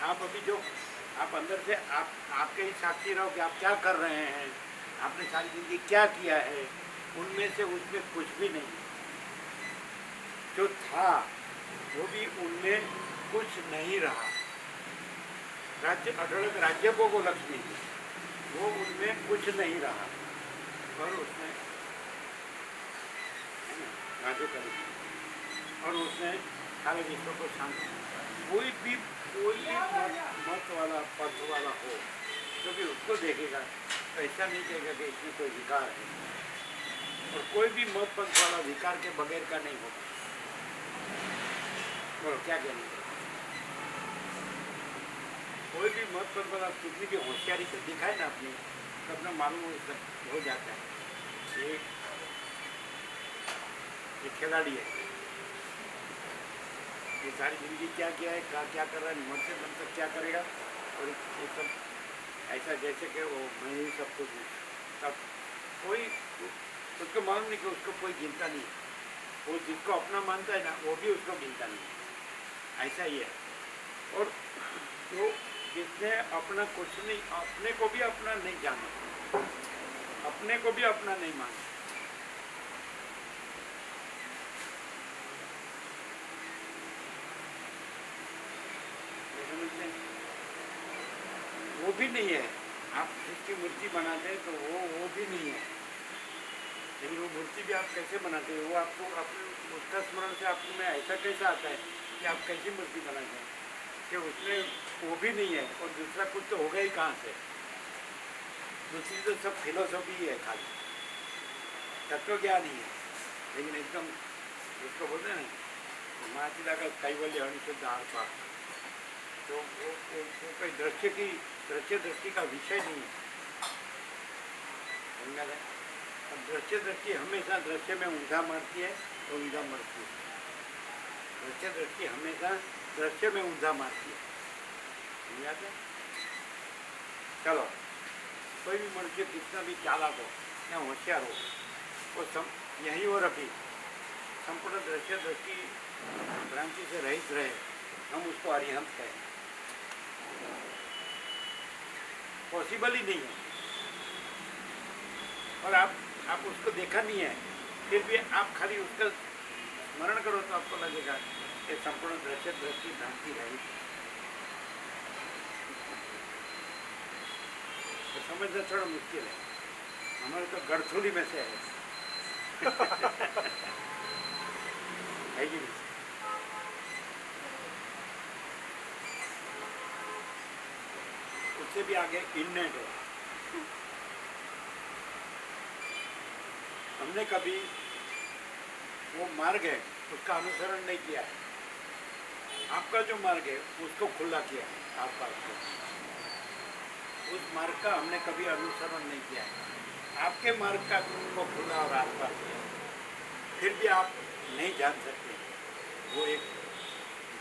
आप अभी जो आप अंदर से आपके ही साक्षी रहो कि आप क्या कर रहे हैं, आपने सारी जिंदगी क्या किया है, उनमें से उसमें कुछ भी नहीं। जो था वो भी उनमें कुछ नहीं रहा। राज्य अढळक राज्य भोगो लक्ष्मी, वो उनमें कुछ नहीं रहा और उसने राजू कर और उसने सारे विश्व को शांत किया। कोई भी मत वाला पथ वाला हो जो भी उसको देखेगा तो ऐसा नहीं कहेगा कि इसमें कोई विकार है, और कोई भी मत पंथ वाला विकार के बगैर का नहीं होगा। बोलो क्या कहना? कोई भी मत पंथ वाला कितनी भी होशियारी से दिखाए ना अपनी, तो अपना मालूम हो जाता है ये खिलाड़ी है, ये सारी जिंदगी क्या किया है, क्या कर रहा है, मन से दम तक क्या करेगा, और ये सब ऐसा जैसे कि वो मैं ही सब कुछ हूँ। तब कोई उसको मालूम नहीं कि उसको कोई गिनता नहीं, वो जिसको अपना मानता है ना वो भी उसको गिनता नहीं, ऐसा ही है। और वो जिसने अपना कुछ नहीं, अपने को भी अपना नहीं जाना, अपने को भी अपना नहीं माना, वो भी नहीं है। आप जिसकी मूर्ति बनाते हैं तो वो भी नहीं है, लेकिन वो मूर्ति भी आप कैसे बनाते हैं, वो आपको अपने उसका स्मरण से आप में ऐसा कैसा आता है कि आप कैसी मूर्ति बनाते हैं कि उसमें वो भी नहीं है, और दूसरा कुछ तो होगा ही कहाँ से। दूसरी तो सब फिलोसॉफी ही है, खाली तत्व ज्ञान ही है, लेकिन एकदम उसको बोलते हैं ना महाचिदा का कैवल्य अनिषुद्ध आर पार, तो वो कोई दृष्टि का विषय नहीं है, समझा है? दृष्टि हमेशा दृश्य में ऊंधा मारती है तो ऊंधा मरती है। दृष्टि हमेशा दृश्य में ऊंधा मारती है, समझाते? चलो, कोई भी मनुष्य कितना भी चालाक हो या होशियार हो, वो यहीं और अभी संपूर्ण दृष्टि भ्रांति से रहित रहे, हम उसको अरिहंत कहें। पॉसिबल ही नहीं है, और आप उसको देखा नहीं है, फिर भी आप खाली उसका स्मरण करो तो आपको लगेगा कि संपूर्ण दृष्टि भ्रांति रहित। तो समझना थोड़ा मुश्किल है, हमारे तो गढ़थोली में से है है कि नहीं? उससे भी आगे इन्नेट है। हमने कभी वो मार्ग है उसका अनुसरण नहीं किया है, आपका जो मार्ग है उसको खुला किया है, आप पास को उस मार्ग का हमने कभी अनुसरण नहीं किया है, आपके मार्ग का को खुला और आस पास किया, फिर भी आप नहीं जान सकते, वो एक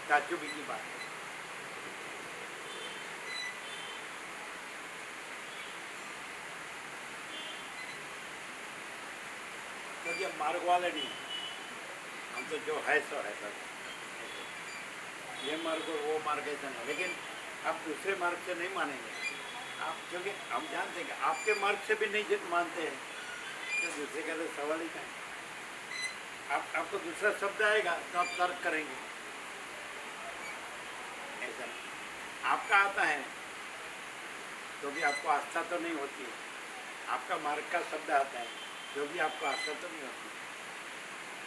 ताज्जुबी की बात है। ये मार्ग वाले नहीं हैं। हम तो जो है सो है बस। ये मार्ग और वो मार्ग ऐसा नहीं, लेकिन आप दूसरे मार्ग से नहीं मानेंगे आप, क्योंकि हम जानते हैं कि आपके मार्ग से भी नहीं मानते हैं, तो दूसरे का तो सवाल ही क्या है। आपको दूसरा शब्द आएगा तो आप तर्क करेंगे, ऐसा नहीं। आपका आता है तो भी आपको आस्था तो नहीं होती है, आपका मार्ग का शब्द आता है जो भी आपको आस्था तो नहीं होती।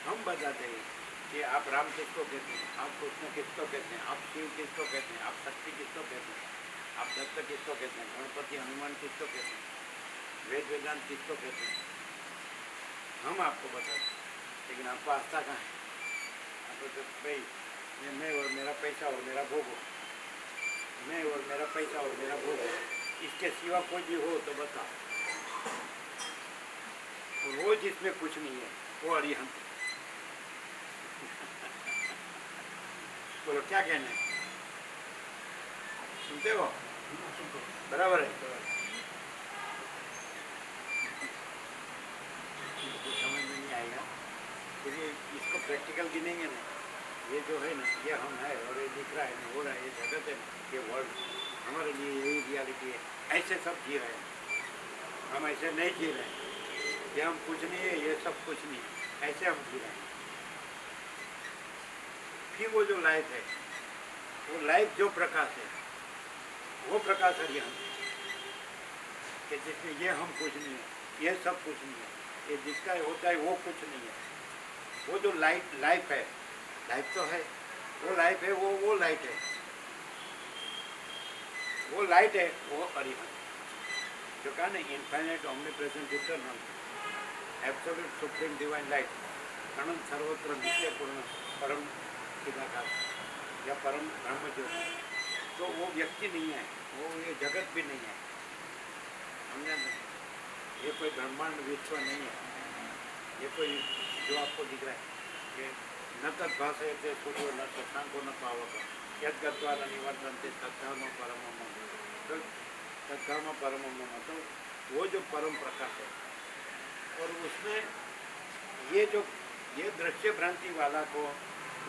हम बताते हैं कि आप राम किसको कहते हैं, आप कृष्ण किसको कहते हैं, आप शिव किसको कहते हैं, आप शक्ति किसको कहते हैं, आप दत्त किसको कहते हैं, गणपति हनुमान किसको कहते हैं, वेद वेदांत किसको कहते हैं, हम आपको बताते हैं। लेकिन आपको आस्था कहाँ है? आपको तो भाई मैं और मेरा पैसा और मेरा भोग हो, मैं और मेरा पैसा और मेरा भोग हो, इसके सिवा कोई भी हो तो बताओ। वो जिसमें कुछ नहीं है वो अरिहंत। बोलो क्या कहना है? सुनते हो? बराबर है। कुछ समझ में नहीं आएगा क्योंकि इसको प्रैक्टिकल गिनेंगे ना, ये जो है ना, ये हम है और ये दिख रहा है ना, हो रहा है, ये जगत है ना, ये वर्ल्ड हमारे लिए यही रियलिटी है। ऐसे सब जी रहे हैं, हम ऐसे नहीं जी रहे हैं। ये हम कुछ नहीं है, ये सब कुछ नहीं है, ऐसे हम जी रहे हैं। फिर वो जो लाइफ है, वो लाइफ जो प्रकाश है, वो प्रकाश अरिहंत कि जिसमें ये हम कुछ नहीं है, ये सब कुछ नहीं है, ये जिसका होता है वो कुछ नहीं है। वो जो लाइफ है, लाइफ तो है, वो लाइफ है, वो लाइट है, वो लाइट है, वो अरिहंत। जो कहा ना, infinite omnipresent eternal absolute supreme divine light, अनंत सर्वत्र नित्य पूर्ण परम चिदाकाश या परम ब्रह्म ज्योति। तो वो व्यक्ति नहीं है, वो ये जगत भी नहीं है, समझा नहीं? ये कोई ब्रह्मांड विश्व नहीं है, ये कोई जो आपको दिख रहा है कि न तद्भाषयते सूर्यो न शशांको न पावक यद गत्वा न निवर्तन्ते तद्धर्म परमो मम, तो तद्धर्म परमो मम, तो वो जो परम प्रकाश है। और उसमें ये दृश्य भ्रांति वाला को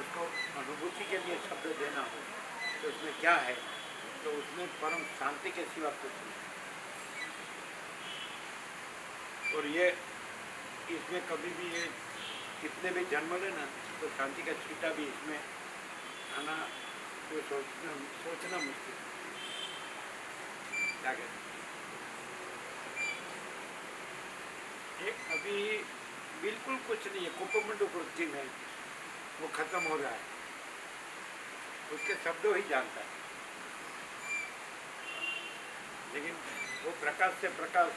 उसको अनुभूति के लिए शब्द देना हो तो उसमें क्या है? तो उसमें परम शांति के सिवा कुछ नहीं। और ये इसमें कभी भी ये कितने भी जन्म ले ना, तो शांति का छींटा भी इसमें आना तो सोचना मुश्किल। क्या कहते हैं? ये अभी बिल्कुल कुछ नहीं है, कुपमंडू कृत्रिम है, वो खत्म हो रहा है, उसके शब्दों ही जानता है। लेकिन वो प्रकाश से प्रकाश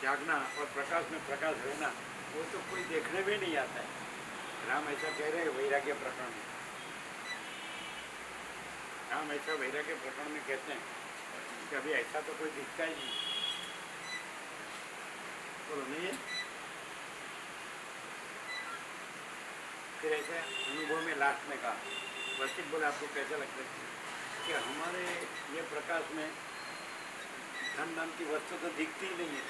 जागना और प्रकाश में प्रकाश रहना, वो तो कोई देखने में नहीं आता है। राम ऐसा कह रहे हैं वैराग्य प्रकरण में, राम ऐसा वैराग्य प्रकरण में कहते हैं कि अभी ऐसा तो कोई दिखता ही नहीं। बोलो नहीं है? फिर ऐसे अनुभव में लास्ट में कहा, वशिष्ठ बोले आपको कैसा लगता है कि हमारे ये प्रकाश में धन नाम की वस्तु तो दिखती ही नहीं है,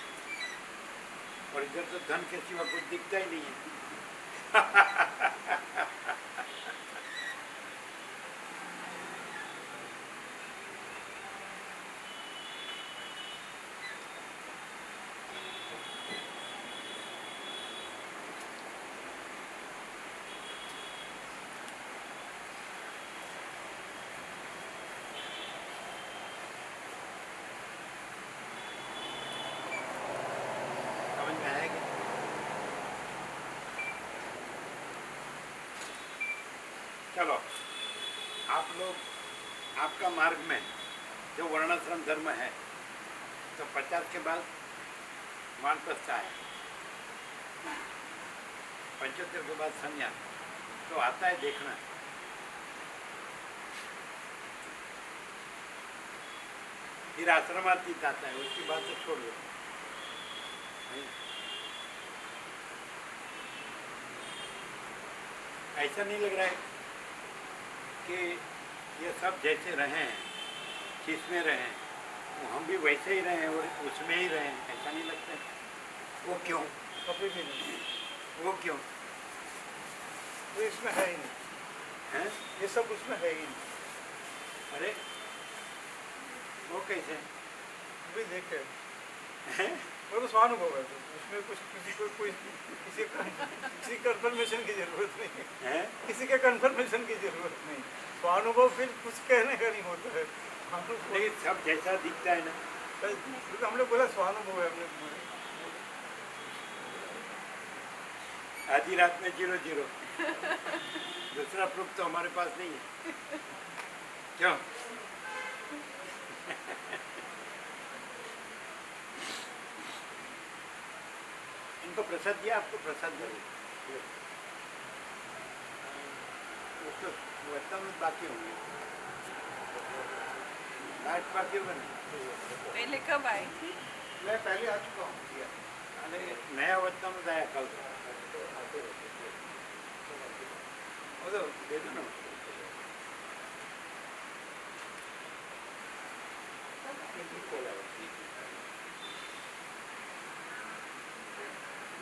और इधर तो धन के सिवा कुछ दिखता ही नहीं है। चलो, आप लोग आपका मार्ग में जो वर्णाश्रम धर्म है, तो 50 के बाद वानप्रस्थ है, 75 के बाद संन्यास, तो आता है देखना। फिर आश्रमातीत आता है, उसकी बात तो छोड़ दो। ऐसा नहीं लग रहा है कि ये सब जैसे रहे हैं, जिसमें रहे हैं, वो हम भी वैसे ही रहे हैं और उसमें ही रहे हैं, ऐसा नहीं लगता है? वो क्यों? कभी भी नहीं। वो क्यों तो इसमें है ही नहीं, है? ये सब उसमें है ही नहीं। अरे वो कैसे अभी देखे हैं? वो तो स्वानुभव है, तो उसमें कुछ किसी कंफर्मेशन की जरूरत नहीं है, हैं? किसी के कंफर्मेशन की जरूरत नहीं। स्वानुभव फिर कुछ कहने का नहीं होता है, स्वानुभव लेकिन सब जैसा दिखता है ना। क्योंकि हम लोग बोला स्वानुभव है, हमने आधी रात में 0-0 दूसरा प्रूफ तो हमारे पास नहीं है, क्यों? इनको प्रसाद दिया, आपको प्रसाद दिया, उसको वरदान में बाकी होंगे, लाइट बाकी होगा नहीं। पहले कब आई थी? मैं पहले आ चुका हूँ। अरे नया वरदान में आया कल, वो तो दे दो ना उसको।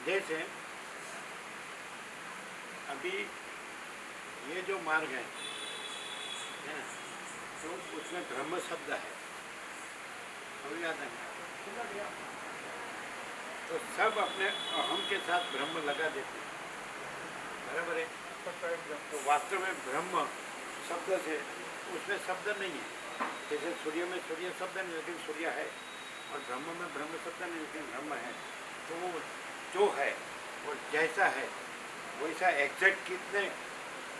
जैसे अभी ये जो मार्ग है ना, तो उसमें ब्रह्म शब्द है, अभी याद है ना? तो सब अपने अहम के साथ ब्रह्म लगा देते हैं, बराबर है? तो वास्तव में ब्रह्म शब्द से उसमें शब्द नहीं है, जैसे सूर्य में सूर्य शब्द नहीं लेकिन सूर्य है, और ब्रह्म में ब्रह्म शब्द नहीं लेकिन ब्रह्म है। तो वो जो है वो जैसा है वैसा एग्जैक्ट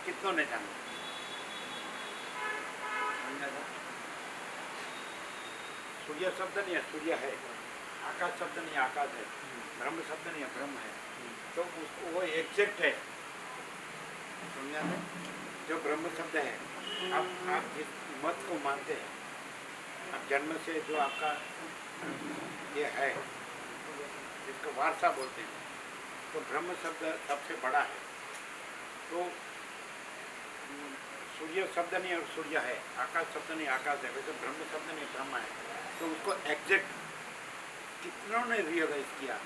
कितनों ने जाना, सूर्य शब्द नहीं है, सूर्य है, आकाश शब्द नहीं है, आकाश है, ब्रह्म शब्द नहीं है, ब्रह्म है, तो उसको वो एग्जैक्ट है, समझा ना? जो ब्रह्म शब्द है, आप जिस मत को मानते हैं, आप जन्म से जो आपका ये है जिसको वारसा बोलते हैं, तो ब्रह्म शब्द सबसे बड़ा है। तो सूर्य शब्द नहीं है, सूर्य है, आकाश शब्द नहीं, आकाश है, वैसे ब्रह्म शब्द नहीं, ब्रह्म है। तो उसको एग्जैक्ट कितनों ने रियलाइज किया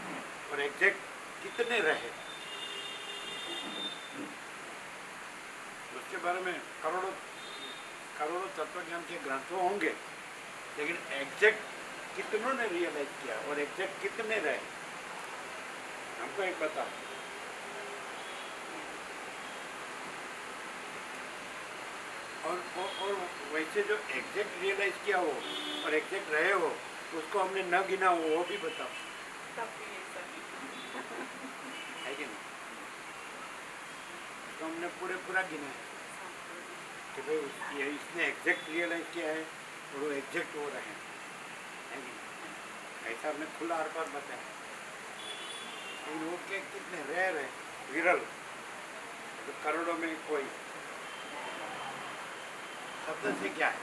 और एग्जैक्ट कितने रहे, उसके बारे में करोड़ों तत्वज्ञान के ग्रंथों होंगे, लेकिन एग्जैक्ट कितनों ने रियलाइज किया और एग्जैक्ट कितने रहे, हमको एक बताओ। और वैसे जो एग्जैक्ट रियलाइज किया हो और एग्जैक्ट रहे हो, उसको हमने न गिना हो, वो भी बताओ, है कि नहीं? तो हमने पूरा गिना है कि भाई इसने एग्जैक्ट रियलाइज किया है और वो एग्जैक्ट हो रहे हैं, है कि नहीं? ऐसा हमने खुला हर बार बताया। लेकिन वो के कितने रेयर है, विरल, तो करोड़ों में कोई। शब्द से क्या है,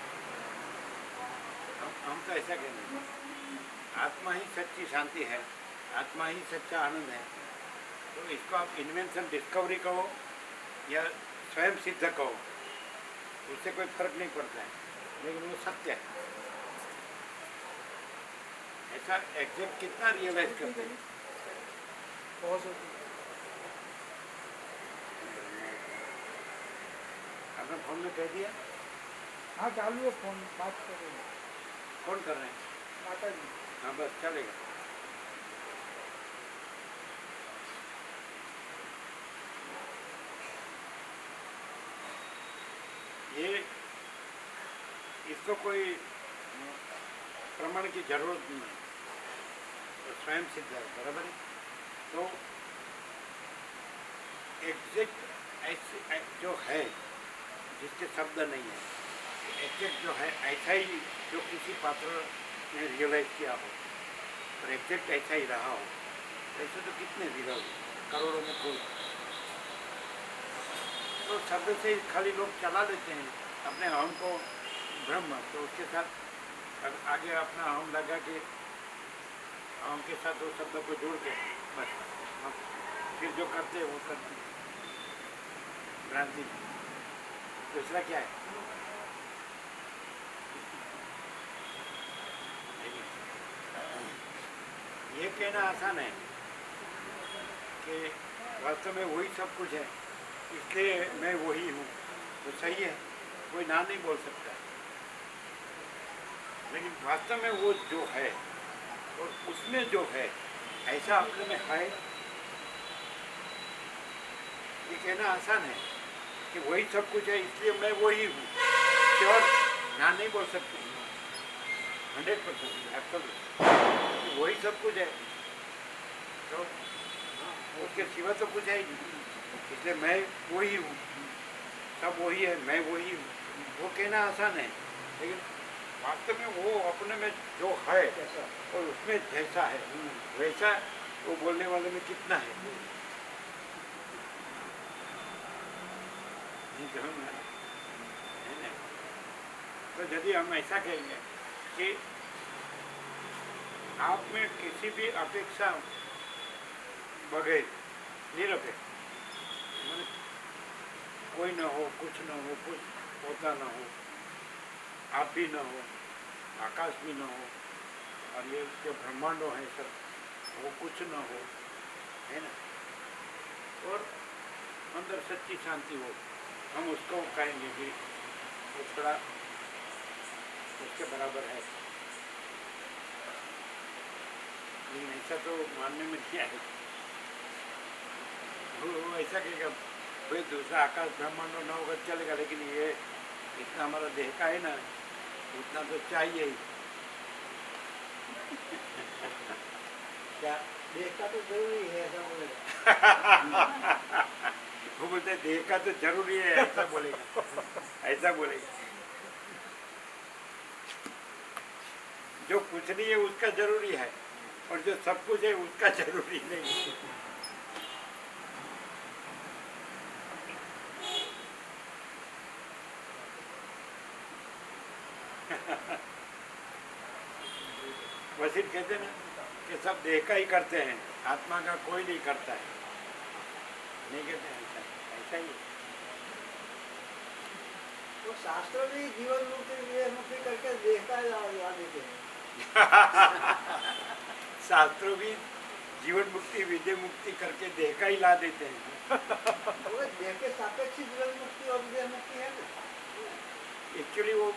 हम तो ऐसा कहते हैं, आत्मा ही सच्ची शांति है, आत्मा ही सच्चा आनंद है। तो इसको आप इन्वेंशन डिस्कवरी कहो या स्वयं सिद्ध कहो, उससे कोई फर्क नहीं पड़ता है, लेकिन वो सत्य है। ऐसा एग्जैक्ट कितना रियलाइज करते हैं? आपने फोन में कह दिया? हाँ चालू है फोन, बात कर रहे हैं। कौन कर रहे हैं? माता जी। हाँ बस चलेगा। ये इसको कोई प्रमाण की जरूरत नहीं है, तो स्वयं सिद्ध है, बराबर है। तो एग्जैक्ट ऐसे जो है जिसके शब्द नहीं है, एग्जैक्ट जो है ऐसा ही जो किसी पात्र ने रियलाइज किया हो और एग्जैक्ट ऐसा ही रहा हो, ऐसे तो कितने विरल, करोड़ों में कोई। तो शब्द से खाली लोग चला लेते हैं अपने अहम को ब्रह्म, तो उसके साथ आगे अपना अहम लगा के अहम के साथ उस शब्द को जोड़ के बस फिर जो करते हैं वो करते हैं, भ्रांति। दूसरा क्या है? ये कहना आसान है कि वास्तव में वही सब कुछ है, इसलिए मैं वही हूँ, तो सही है, कोई ना नहीं बोल सकता है। लेकिन वास्तव में वो जो है और उसमें जो है ऐसा अपने में है, ये कहना आसान है कि वही सब कुछ है इसलिए मैं वही हूँ, श्योर ना नहीं बोल सकते, 100% एब्सोल्यूट वही सब कुछ है, तो उसके सिवा तो कुछ है ही नहीं, इसलिए मैं वही हूँ, सब वही है, मैं वही हूँ, वो कहना आसान है, लेकिन वास्तव में वो अपने में जो है और उसमें जैसा है वैसा वो बोलने वाले में कितना है, नहीं समझ में आया? है ना? तो यदि हम ऐसा कहेंगे कि आप में किसी भी अपेक्षा बगैर निरपेक्ष, माने कोई न हो, कुछ न हो, कुछ होता न हो, आप भी न हो, आकाश भी न हो, और ये जो ब्रह्मांडों हैं सब वो कुछ न हो, है ना, और अंदर सच्ची शांति हो, हम उसको कहेंगे कि वो थोड़ा उसके बराबर है। लेकिन ऐसा तो मानने में नहीं आएगा, वो ऐसा कहेगा भाई दूसरा आकाश ब्रह्मांड न होगा चलेगा, लेकिन ये इतना हमारा देह का है ना, उतना तो चाहिए ही। क्या देह का तो जरूरी है, ऐसा बोलेगा। वो बोलते हैं देह का तो जरूरी है, ऐसा बोलेगा, ऐसा बोलेगा। जो कुछ नहीं है उसका जरूरी है, और जो सब कुछ है उसका जरूरी नहीं है। वसील कहते हैं ना कि सब देह का ही करते हैं, आत्मा का कोई नहीं करता है, नहीं कहते हैं ऐसा, ऐसा ही है। तो शास्त्र भी जीवन मुक्ति विदेह मुक्ति करके देह का ला देते हैं। शास्त्रों भी जीवन मुक्ति विदेह मुक्ति करके देह का ही ला देते हैं। वो देह के सापेक्ष जीवन मुक्ति और विदेह मुक्ति है ना। एक्चुअली वो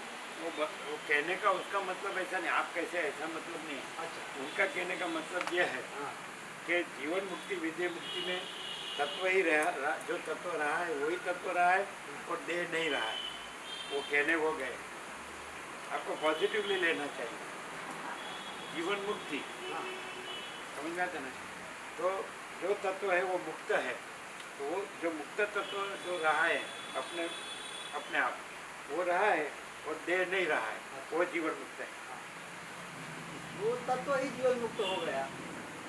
कहने का उसका मतलब ऐसा नहीं, आप कैसे ऐसा मतलब नहीं है। अच्छा, उनका कहने का मतलब यह है हाँ, कि जीवन मुक्ति विदेह मुक्ति में तत्व ही जो तत्व रहा है वही तत्व रहा है, और देह नहीं रहा है, वो कहने वो गए। आपको पॉजिटिवली लेना चाहिए जीवन मुक्ति, हाँ, समझ में आता ना। तो जो तत्व है वो मुक्त है, तो वो जो मुक्त तत्व जो रहा है अपने अपने आप वो रहा है, और देह नहीं रहा है, वो जीवन मुक्त है। वो तत्व ही जीवन मुक्त हो गया।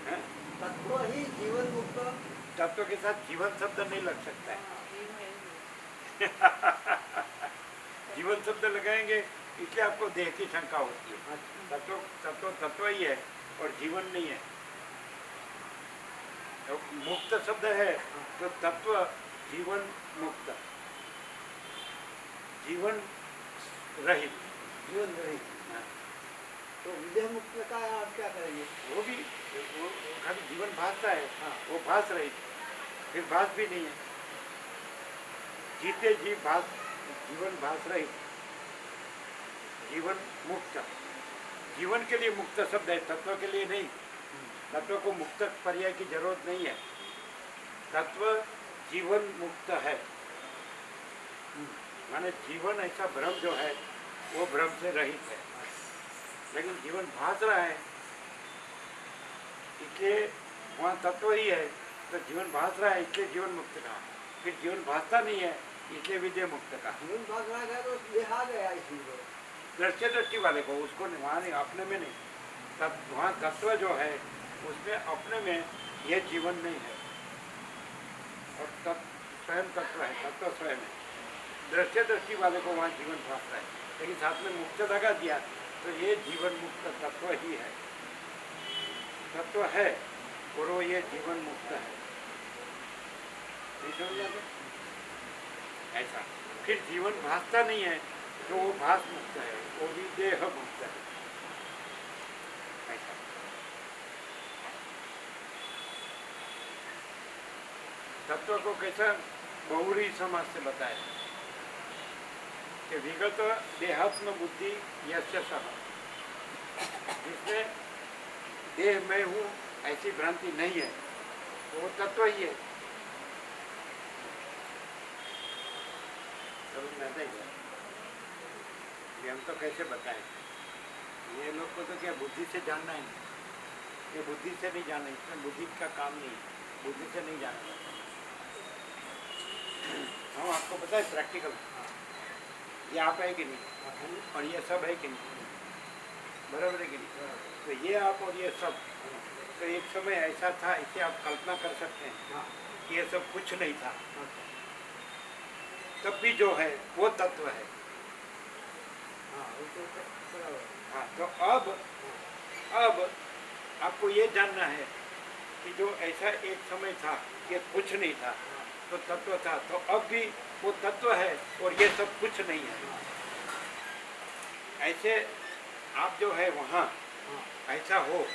हैं? तत्व ही जीवन मुक्त। तत्व के साथ जीवन शब्द नहीं लग सकता है। जीवन शब्द लगाएंगे इसलिए आपको देह की शंका होती है। तत्व तत्व तत्व ही है और जीवन नहीं है। तो मुक्त शब्द है तो तत्व जीवन मुक्त, जीवन रहित, जीवन रहित। हाँ। तो विदेह मुक्त का आप क्या करेंगे? वो भी वो खाली जीवन भासता है, हाँ। वो भास रहित, फिर भास भी नहीं है। जीते जी भास, जीवन भास रहित, जीवन मुक्त। जीवन के लिए मुक्त शब्द है, तत्व के लिए नहीं। तत्व को मुक्त पर्याय की जरूरत नहीं है। तत्व जीवन मुक्त है, माने जीवन ऐसा भ्रम जो है वो भ्रम से रहित है, लेकिन जीवन भास रहा है इसलिए वहाँ तत्व ही है, तो जीवन भास रहा है इसलिए जीवन मुक्त कहा। फिर जीवन भासता नहीं है इसलिए विदेह मुक्त कहा। जीवन भाग रहा गया तो देह आ गया इसलिए। दृष्टि दृष्टि वाले को, उसको वहाँ नहीं, अपने में नहीं। तब वहाँ तत्व जो है उसमें अपने में ये जीवन नहीं है, और स्वयं तत्व है, तत्व स्वयं है। दृष्टि दृष्टि वाले को वहाँ जीवन भास रहा है, लेकिन साथ में मुक्त लगा दिया तो ये जीवन मुक्त तत्व ही है, तत्व है और वो ये जीवन मुक्त है। नहीं समझ आते? ऐसा फिर जीवन भासता नहीं है तो वो भास मुक्त है, वो भी देह मुक्त है। ऐसा तत्व को कैसा बहुरी समाज से बताया कि विगत देहात्म बुद्धि यस्य सह, जिसमें देह में हूँ ऐसी भ्रांति नहीं है, वो तत्व ही है। समझ में आता है क्या? ये हम तो कैसे बताएं? ये लोग को तो क्या बुद्धि से जानना है, ये बुद्धि से नहीं जानना, इसमें बुद्धि का काम नहीं है, बुद्धि से नहीं जानना। हम आपको पता है प्रैक्टिकल, ये आप है कि नहीं, और ये सब है कि नहीं, बराबर है कि नहीं? तो ये आप और ये सब, तो एक समय ऐसा था, इसे आप कल्पना कर सकते हैं कि ये सब कुछ नहीं था, तब भी जो है वो तत्व है। हाँ, तो अब आपको ये जानना है कि जो ऐसा एक समय था कि कुछ नहीं था तो तत्व था, तो अब भी वो तत्व है और ये सब कुछ नहीं है। ऐसे आप जो है वहाँ ऐसा हो,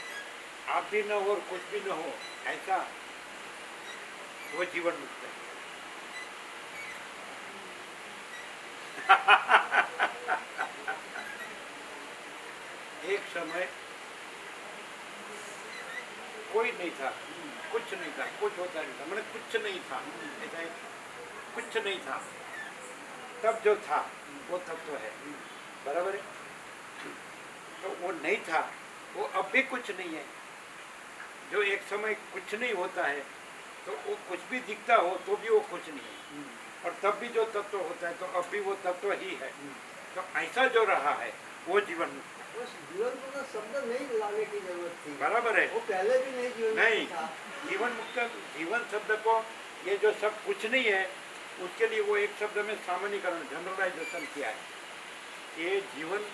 आप भी न हो और कुछ भी न हो, ऐसा वो जीवन मुक्त है। एक समय कोई नहीं था, कुछ नहीं था, कुछ होता नहीं था, मैंने कुछ नहीं था, ऐसा है, कुछ नहीं था, तब जो था वो तत्व है, बराबर है? तो वो नहीं था, वो अब भी कुछ नहीं है। जो एक समय कुछ नहीं होता है तो वो कुछ भी दिखता हो तो भी वो कुछ नहीं है, और तब भी जो तत्व होता है तो अब भी वो तत्व ही है। तो ऐसा जो रहा है वो जीवन मुक्त है। बस जीवन को तो शब्द नहीं लाने की जरूरत थी, बराबर है? वो पहले भी नहीं जीवन नहीं, मुक्त था। जीवन मुक्त, जीवन शब्द को ये जो सब कुछ नहीं है उसके लिए वो एक शब्द में सामान्यीकरण, जनरलाइजेशन किया है। ये जीवन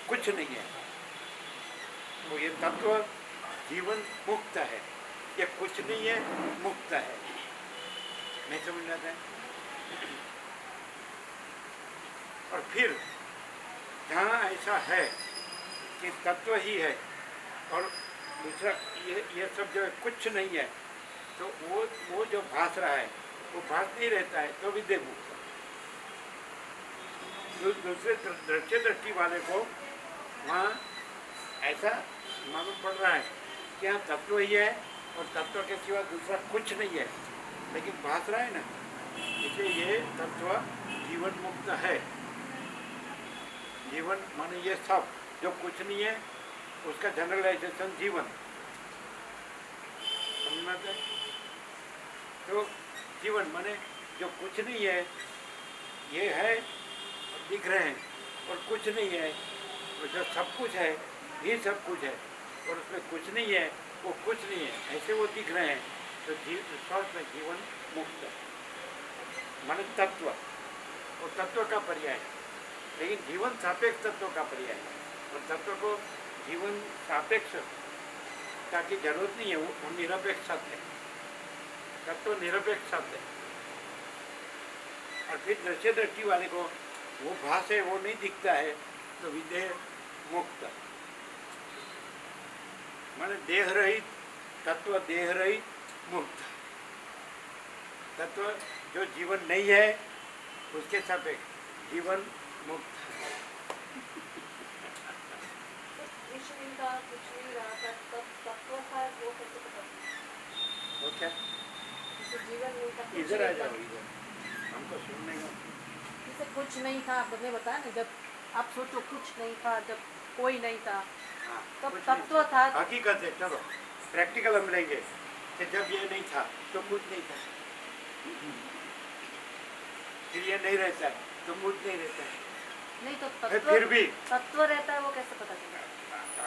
कुछ नहीं है, तो ये तत्व जीवन मुक्त है, ये कुछ नहीं है, मुक्त है। नहीं समझ में आता है? और फिर जहाँ ऐसा है कि तत्व ही है और दूसरा ये सब जो है कुछ नहीं है, तो वो जो भास रहा है वो भास नहीं रहता है, तो विदेह मुक्त। दूसरे दृष्टि वाले को वहाँ ऐसा मालूम पड़ रहा है कि यहाँ तत्व ही है और तत्व के सिवा दूसरा कुछ नहीं है, लेकिन भास रहा है ना, इसलिए ये तत्व जीवन मुक्त है। जीवन माने ये सब जो कुछ नहीं है उसका जनरलाइजेशन जीवन, समझ में आता है? तो जीवन माने जो कुछ नहीं है, ये है दिख रहे हैं, और कुछ नहीं है, और जो सब कुछ है ये सब कुछ है, और उसमें कुछ नहीं है वो कुछ नहीं है, ऐसे वो दिख रहे हैं। तो शॉर्ट में जीवन मुक्त है माने तत्व, और तत्व का पर्याय है, लेकिन जीवन सापेक्ष तत्व का पर्याय है, और तत्व को जीवन सापेक्ष ताकि जरूरत नहीं है, वो निरपेक्ष सत्य है, तत्व निरपेक्ष सत्य है। और फिर दृष्टि वाले को वो भास है, वो नहीं दिखता है, तो विदेह मुक्त माने देह रहित तत्व, देह रहित मुक्त तत्व जो जीवन नहीं है उसके सापेक्ष जीवन मुक्त। कुछ नहीं था, कुछ नहीं रहा था, तब तत्व था, वो कैसे पता? वो क्या? जैसे जीवन नहीं था, कुछ इधर आ नहीं था। जाओ, इधर हमको सुनने का। जैसे कुछ नहीं था, आपने बताया ना, जब आप सोचो कुछ नहीं था, जब कोई नहीं था, हाँ, तब कुछ तत्व नहीं। था। हकीकत है, चलो प्रैक्टिकल हम लेंगे कि जब ये नहीं था तो कुछ नहीं था, फिर ये नहीं रहता है तो कुछ नहीं रहता है, नहीं तो फिर भी तत्व रहता है, वो कैसे पता चलेगा?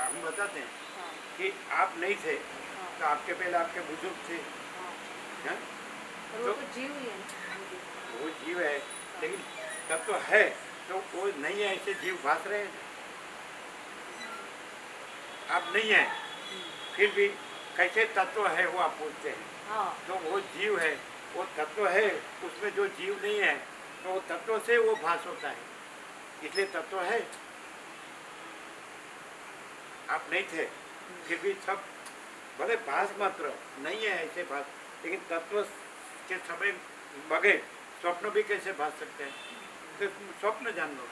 हम बताते हैं हाँ, कि आप नहीं थे हाँ, तो आपके पहले आपके बुजुर्ग थे, हाँ। हैं? और वो तो जीव ही है ना। वो जीव है, लेकिन तत्व है तो वो नहीं है, ऐसे जीव भास रहे हैं। आप नहीं है फिर भी कैसे तत्व है वो आप पूछते हैं, हाँ, तो वो जीव है, वो तत्व है, उसमें जो जीव नहीं है तो वो तत्व से वो भास होता है, इसलिए तत्व है। आप नहीं थे फिर भी सब भले भास मात्र नहीं है, ऐसे भास, लेकिन तत्व के समय बगैर स्वप्न भी कैसे भास सकते हैं? तो स्वप्न जान लो।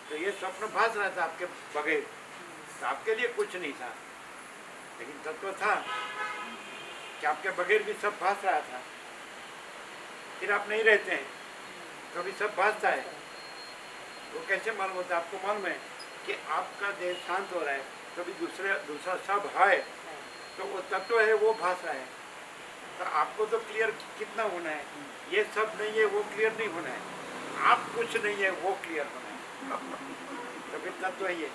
तो ये स्वप्न भास रहा था आपके बगैर, तो आपके लिए कुछ नहीं था, लेकिन तत्व था कि आपके बगैर भी सब भास रहा था। फिर आप नहीं रहते हैं तो भी सब भासता है। वो कैसे मालूम होता है? आपको मालूम है कि आपका देह शांत हो रहा है तो भी दूसरा सब है, तो वो तत्व है वो भास रहा है। तो आपको तो क्लियर कितना होना है? ये सब नहीं है वो क्लियर नहीं होना है, आप कुछ नहीं है वो क्लियर होना है। तो फिर तत्व है ये।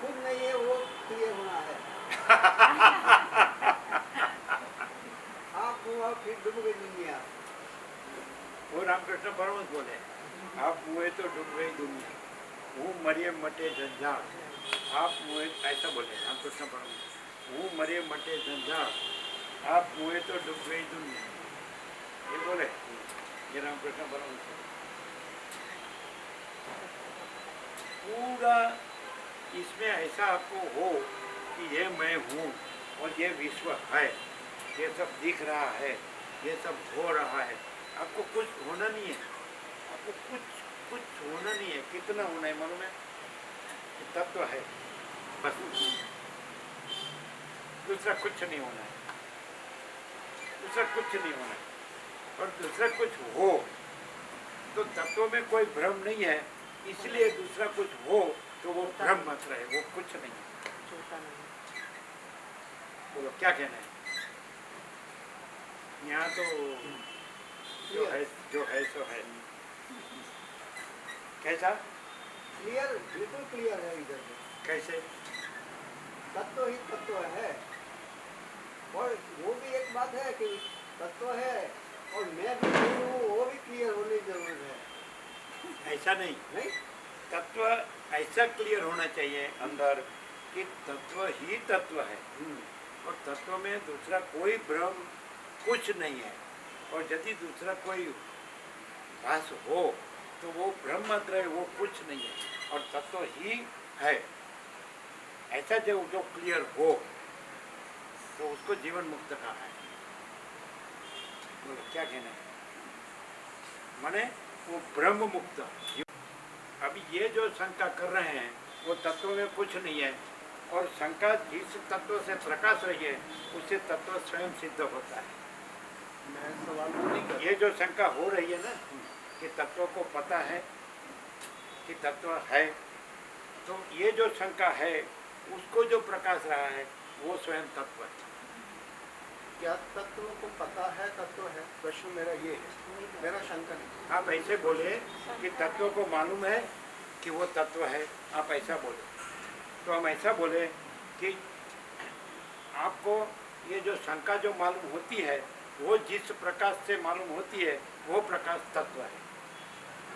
खुद नहीं है वो क्लियर होना है। आप हुआ फिर डूब गई दुनिया। वो रामकृष्ण परमहंस बोले, आप मुए तो डूब गई दुनिया, हूँ मरिए मटे झंझाड़। आप मुए, ऐसा बोले रामकृष्ण परमहंस, हूँ मरिए मटे झंझाड़, आप मुए तो डूब गई दुनिया। ये बोले ये रामकृष्ण परमहंस। पूरा इसमें ऐसा आपको हो कि ये मैं हूँ और ये विश्व है, ये सब दिख रहा है, ये सब हो रहा है। आपको कुछ होना नहीं है, आपको कुछ होना नहीं है। कितना होना है मालूम है? तत्व है बस, दूसरा कुछ नहीं होना है, दूसरा कुछ नहीं होना है। और दूसरा कुछ हो तो तत्व में कोई भ्रम नहीं है, इसलिए दूसरा कुछ हो तो वो भ्रम मत रहे, वो कुछ नहीं है। बोलो क्या कहना है? यहाँ तो जो है सो है। कैसा? क्लियर, बिल्कुल क्लियर है इधर से। कैसे? तत्व ही तत्व है। और वो भी एक बात है कि तत्व है और मैं भी नहीं हूँ, वो भी क्लियर होने की जरूरत है। ऐसा नहीं, नहीं तत्व ऐसा क्लियर होना चाहिए अंदर कि तत्व ही तत्व है और तत्व में दूसरा कोई भ्रम कुछ नहीं है। और यदि दूसरा कोई भास हो तो वो भ्रम मात्र है, वो कुछ नहीं है और तत्व ही है। ऐसा जो क्लियर हो तो उसको जीवन मुक्त कहा है। बोलो क्या कहना है? माने वो ब्रह्म मुक्त। अभी ये जो शंका कर रहे हैं वो तत्व में कुछ नहीं है, और शंका जिस तत्व से प्रकाश रही है उससे तत्व स्वयं सिद्ध होता है। मैं सवाल नहीं कर ये जो शंका हो रही है ना कि तत्व को पता है कि तत्व है, तो ये जो शंका है उसको जो प्रकाश रहा है वो स्वयं तत्व है। क्या तत्व को पता है? तत्व है, प्रश्न मेरा ये है, मेरा शंका नहीं। आप ऐसे बोले कि तत्व को मालूम है कि वो तत्व है, आप ऐसा बोले तो हम ऐसा बोले कि आपको ये जो शंका जो मालूम होती है वो जिस प्रकाश से मालूम होती है वो प्रकाश तत्व है।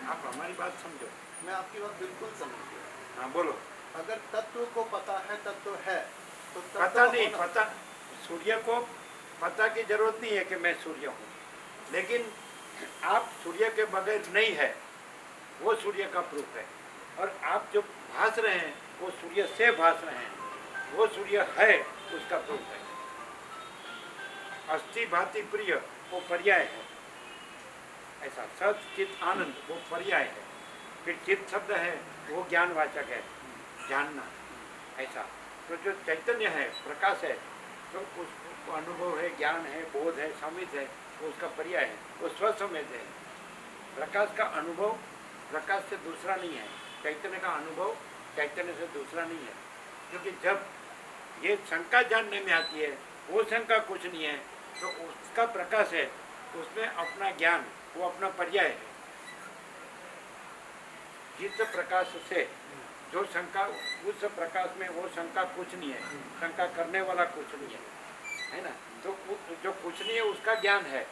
आप हमारी बात समझो। मैं आपकी बात बिल्कुल समझ गया। हाँ बोलो। अगर तत्व को पता है, तत्व है, तो तत्व पता नहीं, होना- पता सूर्य को पता की जरूरत नहीं है कि मैं सूर्य हूँ, लेकिन आप सूर्य के बगैर नहीं है, वो सूर्य का प्रूफ है। और आप जो भास रहे हैं वो सूर्य से भास रहे हैं, वो सूर्य है, उसका प्रूफ है। अस्थि भांति प्रिय वो पर्याय है, ऐसा सत चित आनंद वो पर्याय है। फिर चित शब्द है वो ज्ञानवाचक है, जानना ऐसा। तो जो चैतन्य है, प्रकाश है, तो उसको अनुभव है, ज्ञान है, बोध है, समित है, वो उसका पर्याय है, वो स्वसमित है। प्रकाश का अनुभव प्रकाश से दूसरा नहीं है, चैतन्य का अनुभव चैतन्य से दूसरा नहीं है। क्योंकि जब ये शंका जानने में आती है वो शंका कुछ नहीं है, तो उसका प्रकाश है, उसमें अपना ज्ञान, वो अपना पर्याय है। जिस प्रकाश से जो शंका, उस प्रकाश में वो शंका कुछ नहीं है, शंका करने वाला कुछ नहीं है ना। तो जो कुछ नहीं है उसका ज्ञान है,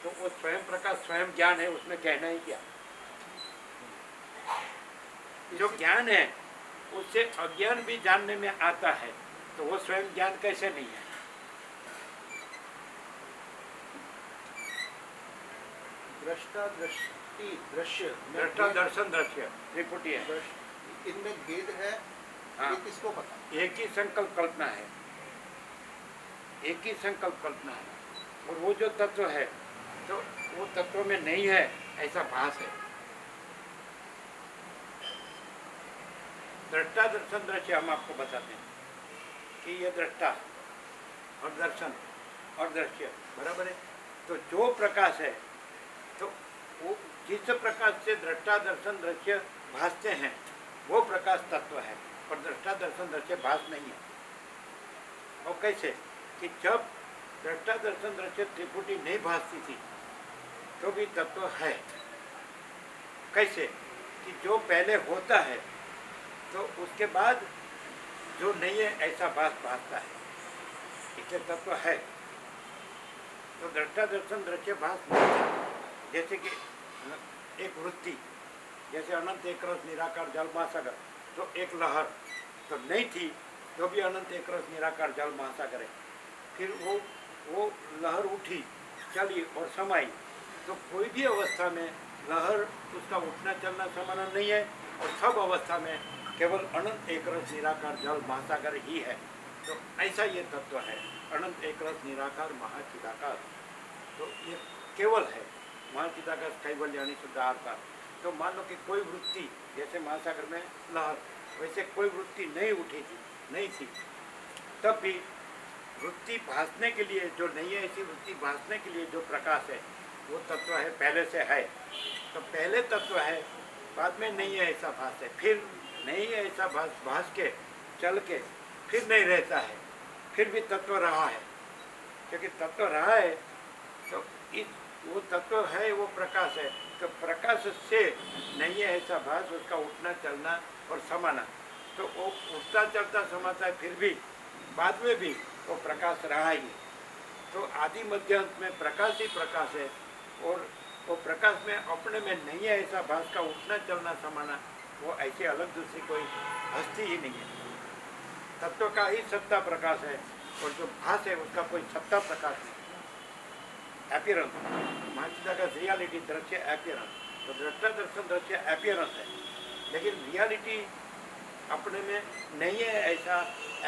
तो वो स्वयं प्रकाश स्वयं ज्ञान है, उसमें कहना ही क्या। जो ज्ञान है उससे अज्ञान भी जानने में आता है, तो वो स्वयं ज्ञान कैसे नहीं है। दृष्टा, दृष्टि, दृश्य, दृष्टा दर्शन दृश्य त्रिपुटी है। दृष्टि, इनमें भेद है। हाँ। ये किसको पता? एक ही संकल्प कल्पना है, एक ही संकल्प कल्पना है, और वो जो तत्व है तो वो तत्व में नहीं है ऐसा भास है। दृष्टा दर्शन दृश्य हम आपको बताते हैं कि ये दृष्टा और दर्शन और दृश्य बराबर है। तो जो प्रकाश है तो वो जिस प्रकाश से दृष्टा दर्शन दृश्य भासते हैं वो प्रकाश तत्व है, और दृष्टा दर्शन दृश्य भास नहीं है। और कैसे कि जब दृष्टा दर्शन दृश्य त्रिपुटी नहीं भासती थी तो भी तत्व है। कैसे कि जो पहले होता है तो उसके बाद जो नहीं है ऐसा भासता है, इसलिए तत्व है। तो दृष्टा दर्शन दृश्य भास नहीं है। जैसे कि एक वृत्ति, जैसे अनंत एक रस निराकार जल महासागर, तो एक लहर तो नहीं थी तो भी अनंत एक रस निराकार जल महासागर है। फिर वो लहर उठी, चली और समाई, तो कोई भी अवस्था में लहर उसका उठना चलना समाना नहीं है, और सब अवस्था में केवल अनंत एक रस निराकार जल महासागर ही है। तो ऐसा ये तत्व है, अनंत एक रस निराकार महाचिदाकाश। तो ये केवल है, महाचिदाकाश कैवल्याणी शुद्ध आकार। तो मान लो कि कोई वृत्ति, जैसे महासागर में लहर, वैसे कोई वृत्ति नहीं उठी थी, नहीं थी, तब भी वृत्ति भासने के लिए जो नहीं है, ऐसी वृत्ति भासने के लिए जो प्रकाश है वो तत्व है, पहले से है। तो पहले तत्व है, बाद में नहीं है ऐसा भास है, फिर नहीं है ऐसा भास के चल के फिर नहीं रहता है, फिर भी तत्व रहा है। क्योंकि तत्व रहा है तो इस वो तत्व है, वो प्रकाश है। तो प्रकाश से नहीं है ऐसा भास, उसका उठना चलना और समाना, तो वो उठता चलता समाता है, फिर भी बाद में भी वो प्रकाश रहा ही। तो आदि मध्य अंत में प्रकाश ही प्रकाश है, और वो प्रकाश में अपने में नहीं है ऐसा भास का उठना चलना समाना, वो ऐसे अलग दूसरी कोई हस्ती ही नहीं है। तत्व का ही सत्ता प्रकाश है, और जो भास है उसका कोई सत्ता प्रकाश नहीं। एपियरेंस, महाचिदाकाश रियलिटी, दृश्य एपियरेंस। तो दृष्टा दर्शन दृश्य एपियरेंस है, लेकिन रियलिटी अपने में नहीं है ऐसा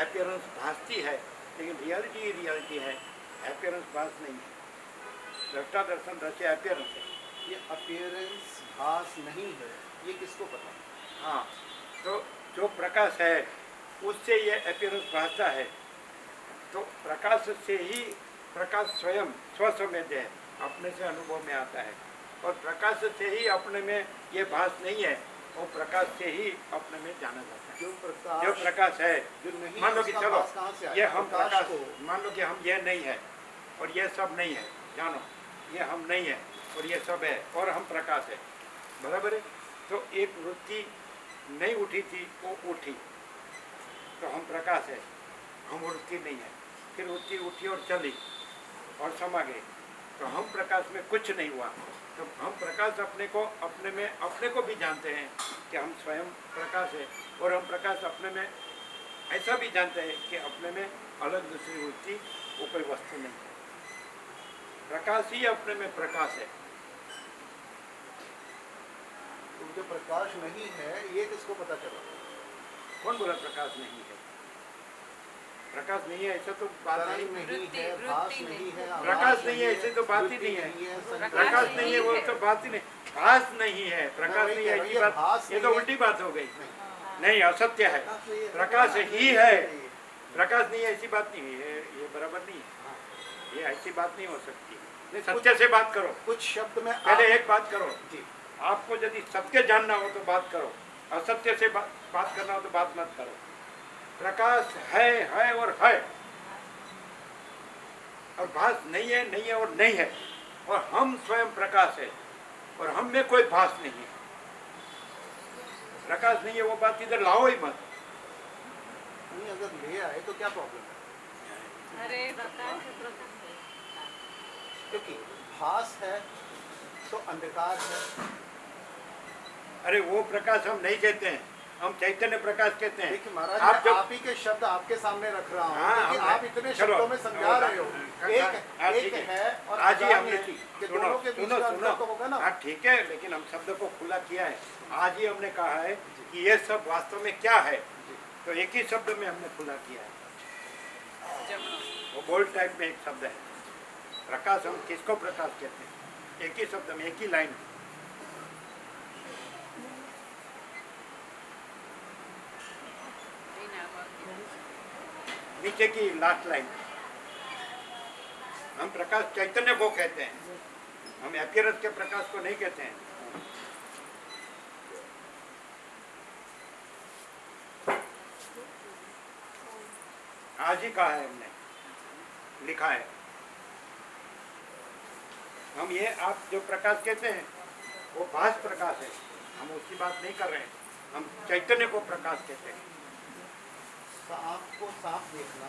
एपियरेंस भासती है, लेकिन रियलिटी ही रियलिटी है, एपियरेंस भास नहीं है। दृष्टा दर्शन दृश्य एपियरेंस है। ये अपीयरेंस भास नहीं है, ये किसको पता? हाँ, तो जो प्रकाश है उससे ये अपीयरेंस भासता है। तो प्रकाश से ही प्रकाश स्वयं स्वसंवेद्य है, अपने से अनुभव में आता है, और प्रकाश से ही अपने में ये भास नहीं है, वो प्रकाश से ही अपने में जाना जाता है। जो प्रकाश है, जो नहीं मान लो कि उसका चलो भास कहाँ से आया? ये हम प्रकाश को मान लो कि हम ये नहीं है और ये सब नहीं है, जानो ये हम नहीं है और ये सब है और हम प्रकाश है, बराबर है। तो एक वृत्ति नहीं उठी थी, वो उठी, तो हम प्रकाश है, हम वृत्ति नहीं है। फिर वृत्ति उठी और चली और समा गई, तो हम प्रकाश में कुछ नहीं हुआ। तो हम प्रकाश अपने में अपने को भी जानते हैं कि हम स्वयं प्रकाश है, और हम प्रकाश अपने में ऐसा भी जानते हैं कि अपने में अलग दूसरी वृत्ति वो कोई वस्तु नहीं है। प्रकाश ही अपने में प्रकाश है। तो जो प्रकाश नहीं है ये किसको पता चला? कौन बोला प्रकाश नहीं है? प्रकाश नहीं है ऐसा तो बात तरंग नहीं। नहीं है, भास नहीं है, प्रकाश नहीं है ऐसे तो बात ही नहीं है। प्रकाश नहीं है वो तो बात ही नहीं। भास नहीं है, प्रकाश नहीं है ऐसी बात, ये तो उल्टी बात हो गई। नहीं, असत्य है। प्रकाश ही है, प्रकाश नहीं है ऐसी बात नहीं है, ये बराबर नहीं है, ये ऐसी बात नहीं हो सकती। नहीं, सत्य से बात करो। कुछ शब्द में पहले एक बात करो जी, आपको यदि सत्य जानना हो तो बात करो, असत्य से बात करना हो तो बात मत करो। प्रकाश है और है, और भास नहीं है और नहीं है, और हम स्वयं प्रकाश है और हम में कोई भास नहीं है। प्रकाश नहीं है वो बात इधर लाओ ही मत। नहीं अगर ले आए तो क्या प्रॉब्लम है? अरे क्योंकि भास है तो अंधकार है। अरे वो प्रकाश हम नहीं कहते हैं, हम चैतन्य प्रकाश कहते हैं। देखिए महाराज, आप मैं जब आप ही के शब्द आपके सामने रख रहा हूँ, हाँ, लेकिन हम- आप इतने चलो, शब्दों में समझा रहे हो। हाँ, एक ठीक है और आज ही हजार हमने में थी, कि सुनो दोनों के बीच सुनो का अंतर तो होगा सुनो ना। हाँ ठीक है, लेकिन हम शब्द को खुला किया है। आज ही हमने कहा है कि ये सब वास्तव में क्या है, तो एक ही शब्द में हमने खुला किया है। जब वो बोल्ड टाइप में एक शब्द है। प्रकाश हम किसको प्रकाश कहते हैं? एक ही शब्द में, एक ही लाइन में। नीचे की लास्ट लाइन, हम प्रकाश चैतन्य को कहते हैं, हम अपीयरेंस के प्रकाश को नहीं कहते हैं। आज ही कहा है हमने, लिखा है। हम ये आप जो प्रकाश कहते हैं वो भास प्रकाश है, हम उसकी बात नहीं कर रहे हैं। हम चैतन्य को प्रकाश कहते हैं। सांप को सांप देखना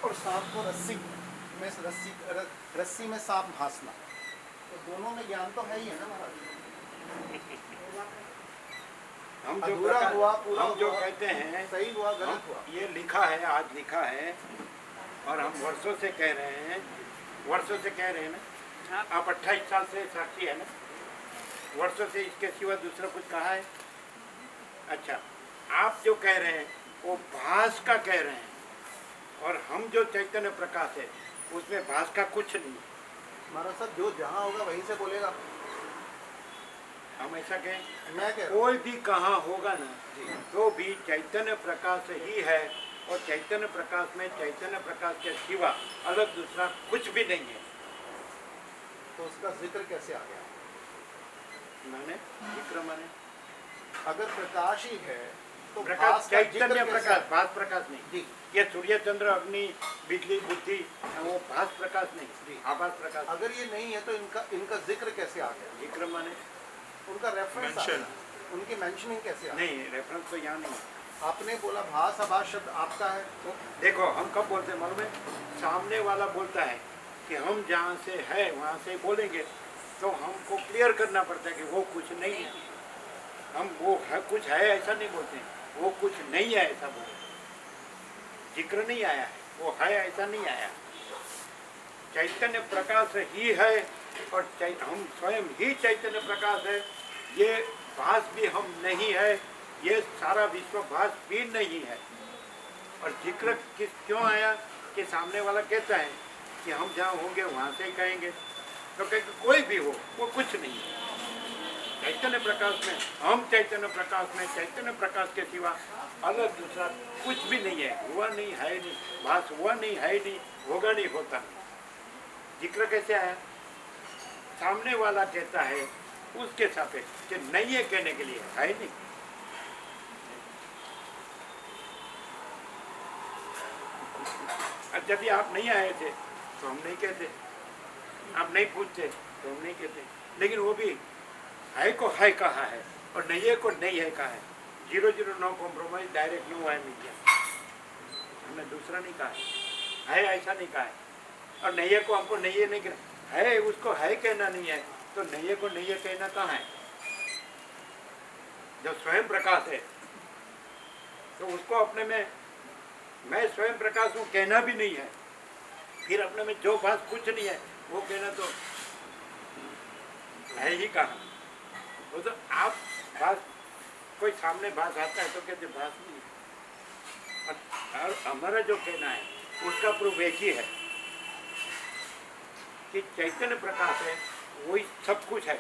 और सांप को रस्सी में रस्सी में सांप भासना, तो दोनों में ज्ञान तो है ही है ना महाराज। हम जो अधूरा हुआ, पूरा हम जो हुआ, कहते हैं सही हुआ गलत हुआ, ये लिखा है, आज लिखा है, और हम वर्षों से कह रहे हैं, वर्षों से कह रहे हैं ना। आप 28 साल से साक्षी है ना, वर्षों से इसके सिवा दूसरा कुछ कहा है? अच्छा, आप जो कह रहे हैं वो भास का कह रहे हैं, और हम जो चैतन्य प्रकाश है उसमें भास का कुछ नहीं। महाराज साहब जो जहाँ होगा वहीं से बोलेगा। हम ऐसा कहें, मैं कह रहा कोई भी कहाँ होगा ना, तो भी चैतन्य प्रकाश ही है, और चैतन्य प्रकाश में चैतन्य प्रकाश के सिवा अलग दूसरा कुछ भी नहीं है। तो उसका जिक्र कैसे आ गया? माने जिक्र माने अगर प्रकाश ही है तो प्रकाश, भास का जिक्र चैतन्य कैसे प्रकाश, आ- भास प्रकाश नहीं। जी ये सूर्य चंद्र अग्नि बिजली बुद्धि वो भास प्रकाश नहीं, जी। आभास प्रकाश। अगर ये नहीं है तो इनका जिक्र कैसे आ गया? जिक्र माने उनका रेफरेंस Mention. उनकी मेंशनिंग कैसे आ गई? नहीं, रेफरेंस तो यहाँ नहीं। आपने बोला भास आभास शब्द आपका है, तो देखो हम कब बोलते हैं मालूम है? सामने वाला बोलता है कि हम जहाँ से है वहाँ से बोलेंगे, तो हमको क्लियर करना पड़ता है कि वो कुछ नहीं है। हम वो है कुछ है ऐसा नहीं बोलते हैं, वो कुछ नहीं है ऐसा बोलते हैं। जिक्र नहीं आया है, वो है ऐसा नहीं आया। चैतन्य प्रकाश ही है, और हम स्वयं ही चैतन्य प्रकाश है। ये भास भी हम नहीं है, ये सारा विश्व भास भी नहीं है। और जिक्र किस क्यों आया कि सामने वाला कहता है कि हम जहाँ होंगे वहाँ से ही कहेंगे, तो कहेंगे कोई भी हो वो कुछ नहीं है। चैतन्य प्रकाश में, हम चैतन्य प्रकाश में, चैतन्य प्रकाश के सिवा अलग दूसरा कुछ भी नहीं है। हुआ नहीं, है नहीं, भास हुआ नहीं, है नहीं, होगा नहीं, होता नहीं। जिक्र कैसे आया? सामने वाला कहता है उसके सापेक्ष कि नहीं है कहने के लिए, है नहीं। अब यदि आप नहीं आए थे तो हम नहीं कहते, आप नहीं पूछते तो हम नहीं कहते। लेकिन वो भी है को है कहा है, और नहीं है को नहीं है कहा है। 0-0 नो कॉम्प्रोमाइज, डायरेक्ट नो है मीडिया। हमने दूसरा नहीं कहा है ऐसा नहीं कहा है। और नहीं है को हमको नहीं है नहीं कहना है, उसको है कहना नहीं है, तो नहीं है को नहीं है कहना कहाँ है? जो स्वयं प्रकाश है तो उसको अपने में मैं स्वयं प्रकाश हूँ कहना भी नहीं है। फिर अपने में जो भास कुछ नहीं है वो कहना तो है ही कहा। वो तो आप भास, कोई सामने भास आता है तो कहते भास नहीं है। और हमारा जो कहना है उसका प्रूफ एक ही है कि चैतन्य प्रकाश है, वही सब कुछ है,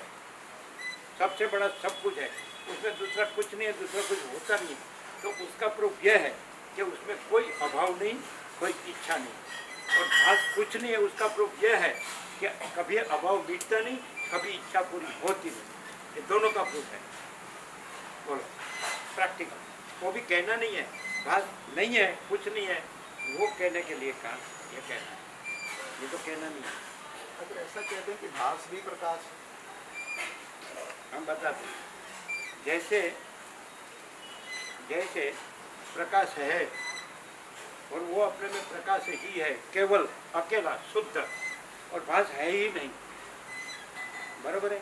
सबसे बड़ा सब कुछ है, उसमें दूसरा कुछ नहीं है, दूसरा कुछ होता नहीं है। तो उसका प्रूफ यह है कि उसमें कोई अभाव नहीं, कोई इच्छा नहीं, और भास कुछ नहीं है। उसका प्रूफ यह है कि कभी अभाव मिटता नहीं, कभी इच्छा पूरी होती नहीं। ये दोनों का प्रूफ है। बोलो प्रैक्टिकल, वो भी कहना नहीं है, भास नहीं है, कुछ नहीं है, वो कहने के लिए कहा ये कहना है, ये तो कहना नहीं है। अगर ऐसा कहते हैं कि भास भी प्रकाश है, हम बताते हैं, जैसे जैसे प्रकाश है और वो अपने में प्रकाश ही है, केवल अकेला शुद्ध, और भास है ही नहीं, बराबर है।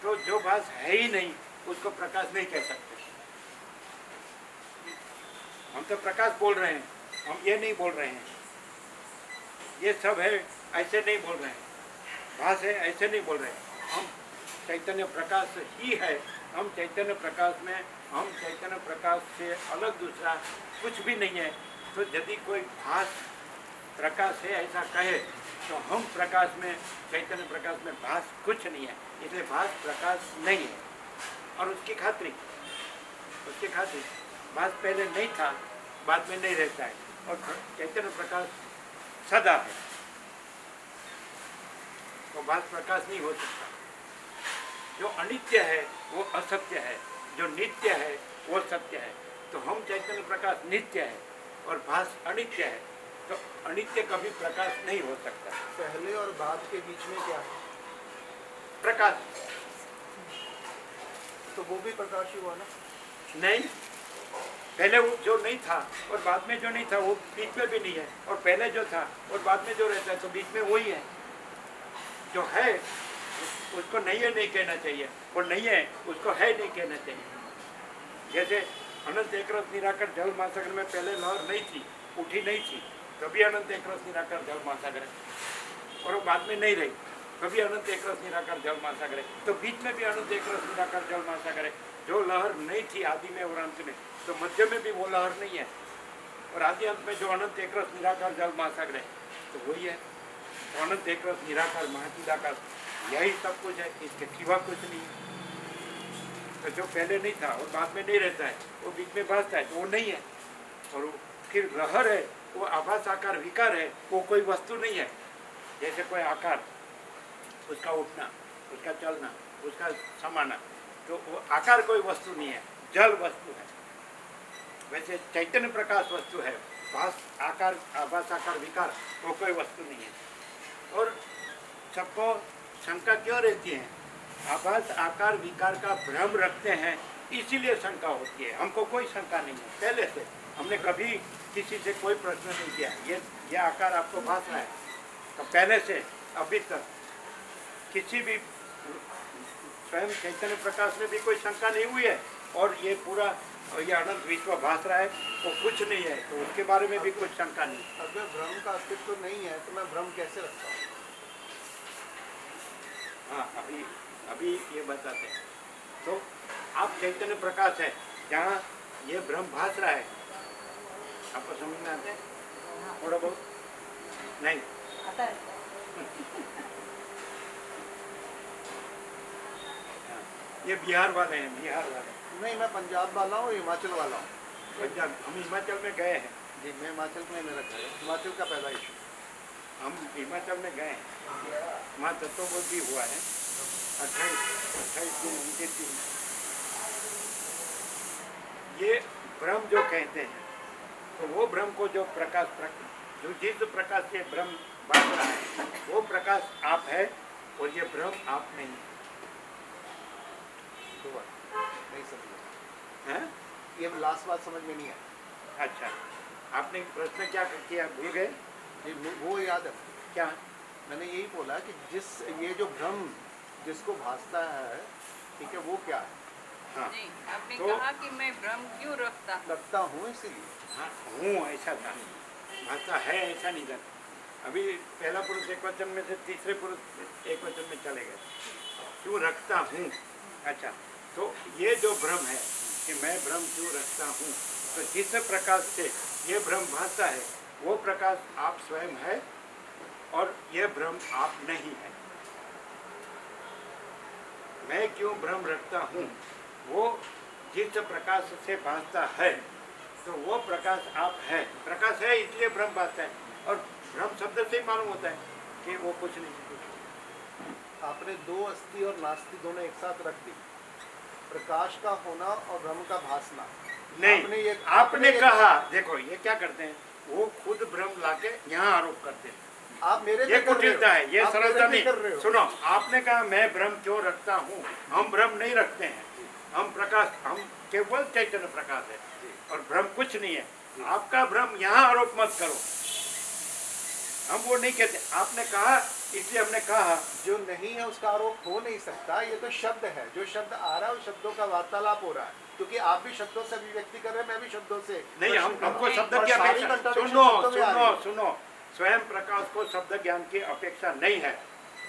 तो जो भास है ही नहीं उसको प्रकाश नहीं कह सकते। हम तो प्रकाश बोल रहे हैं, हम ये नहीं बोल रहे हैं ये सब है ऐसे नहीं बोल रहे हैं, भास है ऐसे नहीं बोल रहे हैं। हम चैतन्य प्रकाश ही है, हम चैतन्य प्रकाश में, हम चैतन्य प्रकाश से अलग दूसरा कुछ भी नहीं है। तो यदि कोई भास प्रकाश है ऐसा कहे तो हम प्रकाश में, चैतन्य प्रकाश में भास कुछ नहीं है, इसलिए भास प्रकाश नहीं है। और उसकी खातिर भास पहले नहीं था, बाद में नहीं रहता है, और चैतन्य प्रकाश सदा है, तो भास प्रकाश नहीं हो सकता। जो अनित्य है वो असत्य है, जो नित्य है वो सत्य है। तो हम चैतन्य प्रकाश नित्य है और भास अनित्य है, तो अनित्य कभी प्रकाश नहीं हो सकता। पहले और बाद के बीच में क्या है? प्रकाश तो वो भी प्रकाश ही हुआ ना। नहीं, पहले वो जो नहीं था और बाद में जो नहीं था वो बीच में भी नहीं है, और पहले जो था और बाद में जो रहता है तो बीच में वही है। जो है उसको नहीं है नहीं कहना चाहिए, और नहीं है उसको है नहीं कहना चाहिए। जैसे अनंत एक रस निराकर जल महासागर में पहले लहर नहीं थी, उठी नहीं थी, कभी अनंत एक रस निराकर जल महासागर है, और वो बाद में नहीं रही, कभी अनंत एक रस निराकर जल महासागर है, तो बीच में भी अनंत एक रस निराकर जल महासागर है। जो लहर नहीं थी आदि में और अंत में, तो मध्य में भी वो लहर नहीं है, और आदि अंत में जो अनंत एक रस निराकार जल महासागर है तो वही है। तो अनंत एक रस निराकार महाचिदाकार यही सब कुछ है, इसके सिवा कुछ नहीं है। तो जो पहले नहीं था और बाद में नहीं रहता है वो बीच में भासता है, तो वो नहीं है। और वो फिर लहर है, वो आभास आकार विकार है, वो कोई वस्तु नहीं है। जैसे कोई आकार, उसका उठना, उसका चलना, उसका समाना, तो वो आकार कोई वस्तु नहीं है, जल वस्तु है। वैसे चैतन्य प्रकाश वस्तु है, भास आकार, आभास आकार विकार वो कोई वस्तु नहीं है। और सबको शंका क्यों रहती है? आभास आकार विकार का भ्रम रखते हैं, इसीलिए शंका होती है। हमको कोई शंका नहीं है, पहले से हमने कभी किसी से कोई प्रश्न नहीं किया ये आकार आपको भास रहा है, तो पहले से अभी तक किसी भी स्वयं चैतन्य प्रकाश में भी कोई शंका नहीं हुई है। और ये पूरा ये अनंत विश्व भास रहा है वो कुछ नहीं है, तो उसके बारे में भी कुछ शंका नहीं। अगर भ्रम का अस्तित्व नहीं है तो मैं भ्रम कैसे रखता हूँ? हाँ, अभी ये बताते हैं। तो आप चैतन्य प्रकाश है, जहाँ ये भ्रम भास रहा है, आपको समझ में आता है थोड़ा बहुत? नहीं आता है। हाँ, ये बिहार वाले हैं, बिहार वाले। नहीं, मैं पंजाब वाला हूँ, हिमाचल वाला हूँ। पंजाब, हम हिमाचल में गए हैं। जी, मैं हिमाचल में मेरा घर है, हिमाचल का पैदाइश। हम हिमाचल में गए हैं, वहाँ तत्वबोध भी हुआ है, 28 दिन उनके दिन। ये भ्रम जो कहते हैं, तो वो भ्रम को जो प्रकाश जो जिस प्रकाश से भ्रम भाग रहा है वो प्रकाश आप है, और ये भ्रम आप नहीं है। नहीं समझा हैं? ये लास्ट बात समझ में नहीं है। अच्छा, आपने प्रश्न क्या किया, भूल गए? जी, वो याद है। क्या? मैंने यही बोला कि ये जो भ्रम जिसको भासता है, ठीक है, वो क्या है? हाँ, नहीं, आपने तो- कहा कि मैं भ्रम क्यों रखता हूँ? लगता हूँ इसीलिए। हाँ हूँ ऐसा था, भाषा है ऐसा नहीं था। अभी पहला पुरुष एक वचन में से तीसरे पुरुष एक वचन में चले गए, क्यों रखता हूँ। अच्छा, तो ये जो भ्रम है कि मैं भ्रम क्यों रखता हूँ, तो जिस प्रकाश से ये भ्रम भासता है वो प्रकाश आप स्वयं है, और ये भ्रम आप नहीं है। मैं क्यों भ्रम रखता हूँ, वो जिस प्रकाश से भासता है तो वो प्रकाश आप है। प्रकाश है इसलिए भ्रम भासता है, और भ्रम शब्द से ही मालूम होता है कि वो कुछ नहीं। आपने दो अस्थि और नास्ति दोनों एक साथ रख दी, प्रकाश का होना और भ्रम का भासना। नहीं, आपने कहा, देखो ये क्या करते हैं, वो खुद भ्रम लाके यहाँ आरोप करते हैं। आप मेरे ये पे कर रहे हो। कुटिलता है, ये आप सरलता मेरे पे कर रहे नहीं। हो। सुनो, आपने कहा मैं भ्रम क्यों रखता हूँ, हम भ्रम नहीं रखते हैं, हम प्रकाश, हम केवल चैतन्य प्रकाश है, और भ्रम कुछ नहीं है। आपका भ्रम यहाँ आरोप मत करो, हम वो नहीं कहते। आपने कहा इसलिए हमने कहा। जो नहीं है उसका आरोप हो नहीं सकता। ये तो शब्द है, जो शब्द आ रहा है उस शब्दों का वार्तालाप हो रहा है, क्योंकि आप भी शब्दों से अभिव्यक्ति कर रहे हैं, मैं भी शब्दों से। नहीं, हमको शब्द और की सारी अपेक्षा, contradiction सुनो शब्दों में आ रही सुनो है। सुनो, स्वयं प्रकाश को शब्द ज्ञान की अपेक्षा नहीं है,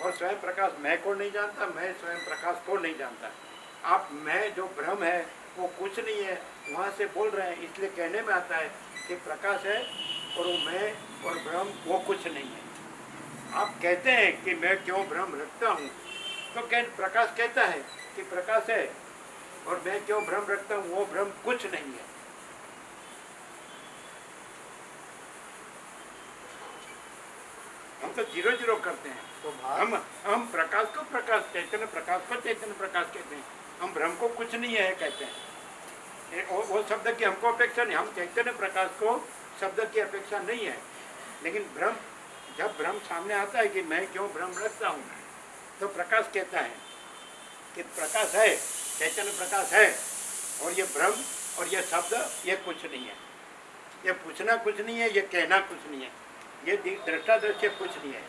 और स्वयं प्रकाश मैं को नहीं जानता, मैं स्वयं प्रकाश को नहीं जानता। आप मैं जो भ्रम है वो कुछ नहीं है, वहाँ से बोल रहे हैं, इसलिए कहने में आता है कि प्रकाश है और वो मैं और भ्रम वो कुछ नहीं है। आप कहते हैं कि मैं क्यों भ्रम रखता हूँ, तो प्रकाश कहता है कि प्रकाश है, और मैं क्यों भ्रम रखता हूँ, वो भ्रम कुछ नहीं है। हम तो 0-0 करते हैं। तो भास हम प्रकाश को प्रकाश चैतन्य प्रकाश को चैतन्य प्रकाश कहते हैं। हम भ्रम को कुछ नहीं है कहते हैं। वो शब्द की हमको अपेक्षा नहीं, हम चैतन्य प्रकाश को शब्द की अपेक्षा नहीं है। लेकिन भ्रम, जब भ्रम सामने आता है कि मैं क्यों भ्रम रखता हूँ, तो प्रकाश कहता है कि प्रकाश है, चैतन्य प्रकाश है, और ये भ्रम और ये शब्द ये कुछ नहीं है। ये पूछना कुछ नहीं है, ये कहना कुछ नहीं है, ये दृष्टा दृश्य कुछ नहीं है।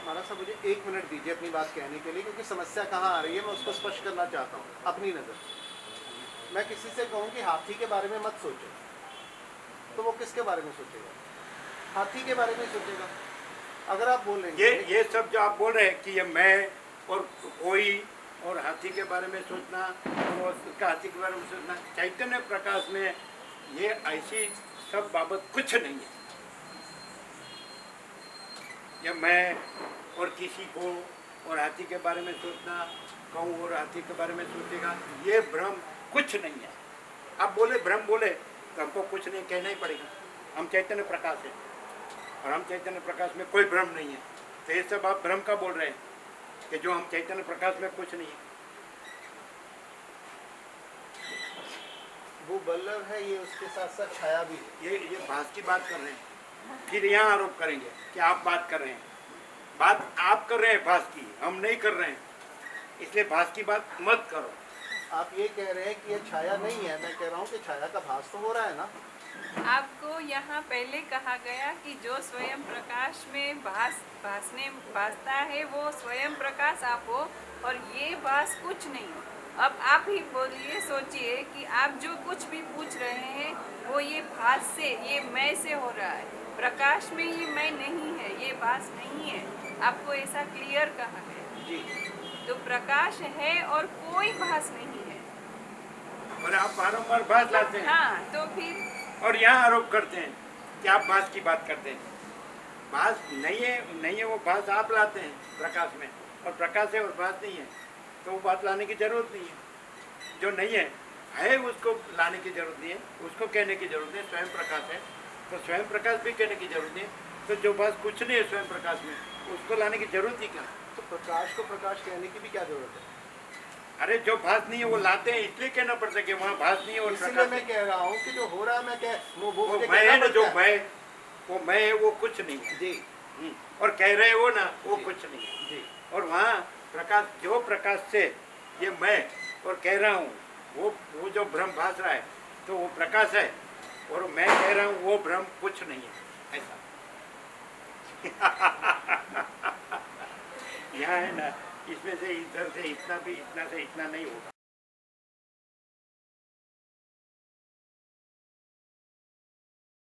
महाराज साहब मुझे 1 मिनट दीजिए अपनी बात कहने के लिए, क्योंकि समस्या कहाँ आ रही है मैं उसको स्पष्ट करना चाहता हूँ अपनी नज़र। मैं किसी से कहूँ कि हाथी के बारे में मत सोचो, तो वो किसके बारे में सोचेगा? हाथी के बारे में सोचेगा। अगर आप बोलेंगे ये सब जो आप बोल रहे हैं कि ये मैं और कोई और हाथी के बारे में सोचना और उसका हाथी के बारे में सोचना, चैतन्य प्रकाश में ये ऐसी सब बाबत कुछ नहीं है। ये मैं और किसी को और हाथी के बारे में सोचना, कहूँ और हाथी के बारे में सोचेगा, ये भ्रम कुछ नहीं है। आप बोले भ्रम बोले तो हमको कुछ नहीं कहना ही पड़ेगा। हम चैतन्य प्रकाश है और हम चैतन्य प्रकाश में कोई भ्रम नहीं है। तो ये सब आप भ्रम का बोल रहे हैं कि जो हम चैतन्य प्रकाश में कुछ नहीं है। वो बल्लभ है, ये उसके साथ साथ छाया भी है। ये भास की बात कर रहे हैं, फिर यहाँ आरोप करेंगे कि आप बात कर रहे हैं। बात आप कर रहे हैं भास की, हम नहीं कर रहे हैं, इसलिए भास की बात मत करो। आप ये कह रहे हैं कि ये छाया नहीं है, मैं कह रहा हूँ कि छाया का भास तो हो रहा है ना। आपको यहाँ पहले कहा गया कि जो स्वयं प्रकाश में भासता है वो स्वयं प्रकाश आप हो, और ये भास कुछ नहीं। अब आप ही बोलिए, सोचिए कि आप जो कुछ भी पूछ रहे हैं वो ये भास से, ये मैं से हो रहा है। प्रकाश में ये मैं नहीं है, ये भास नहीं है। आपको ऐसा क्लियर कहा गया जी। तो प्रकाश है और कोई भास नहीं है। और आप बारंबार भास लाते हैं। हाँ, तो फिर और यहाँ आरोप करते हैं कि आप भास की बात करते हैं। भास नहीं है वो भास आप लाते हैं प्रकाश में, और प्रकाश है और भास नहीं है, तो वो बात लाने की जरूरत नहीं है। जो नहीं है उसको लाने की जरूरत नहीं है, उसको कहने की जरूरत है। स्वयं प्रकाश है तो स्वयं प्रकाश भी कहने की जरूरत नहीं है। तो जो बात कुछ नहीं है स्वयं प्रकाश में, उसको लाने की जरूरत ही क्या? तो प्रकाश को प्रकाश कहने की भी क्या जरूरत है? अरे जो भास नहीं है वो लाते हैं, इसलिए कहना पड़ता है कि वहाँ भास नहीं है और इसलिए प्रकाश मैं है। कह रहा हूँ कि जो हो रहा है मैं कह वो वो मुझे मैं कहना है ना, जो पड़ता है। वो मैं है वो कुछ नहीं है। जी और कह रहे हो ना वो जी। कुछ नहीं है। जी। और वहाँ प्रकाश, जो प्रकाश से ये मैं और कह रहा हूँ वो जो भ्रम भास रहा है तो वो प्रकाश है, और मैं कह रहा हूँ वो भ्रम कुछ नहीं है, ऐसा। यहाँ है ना, इसमें से इधर से इतना भी, इतना से इतना नहीं होगा।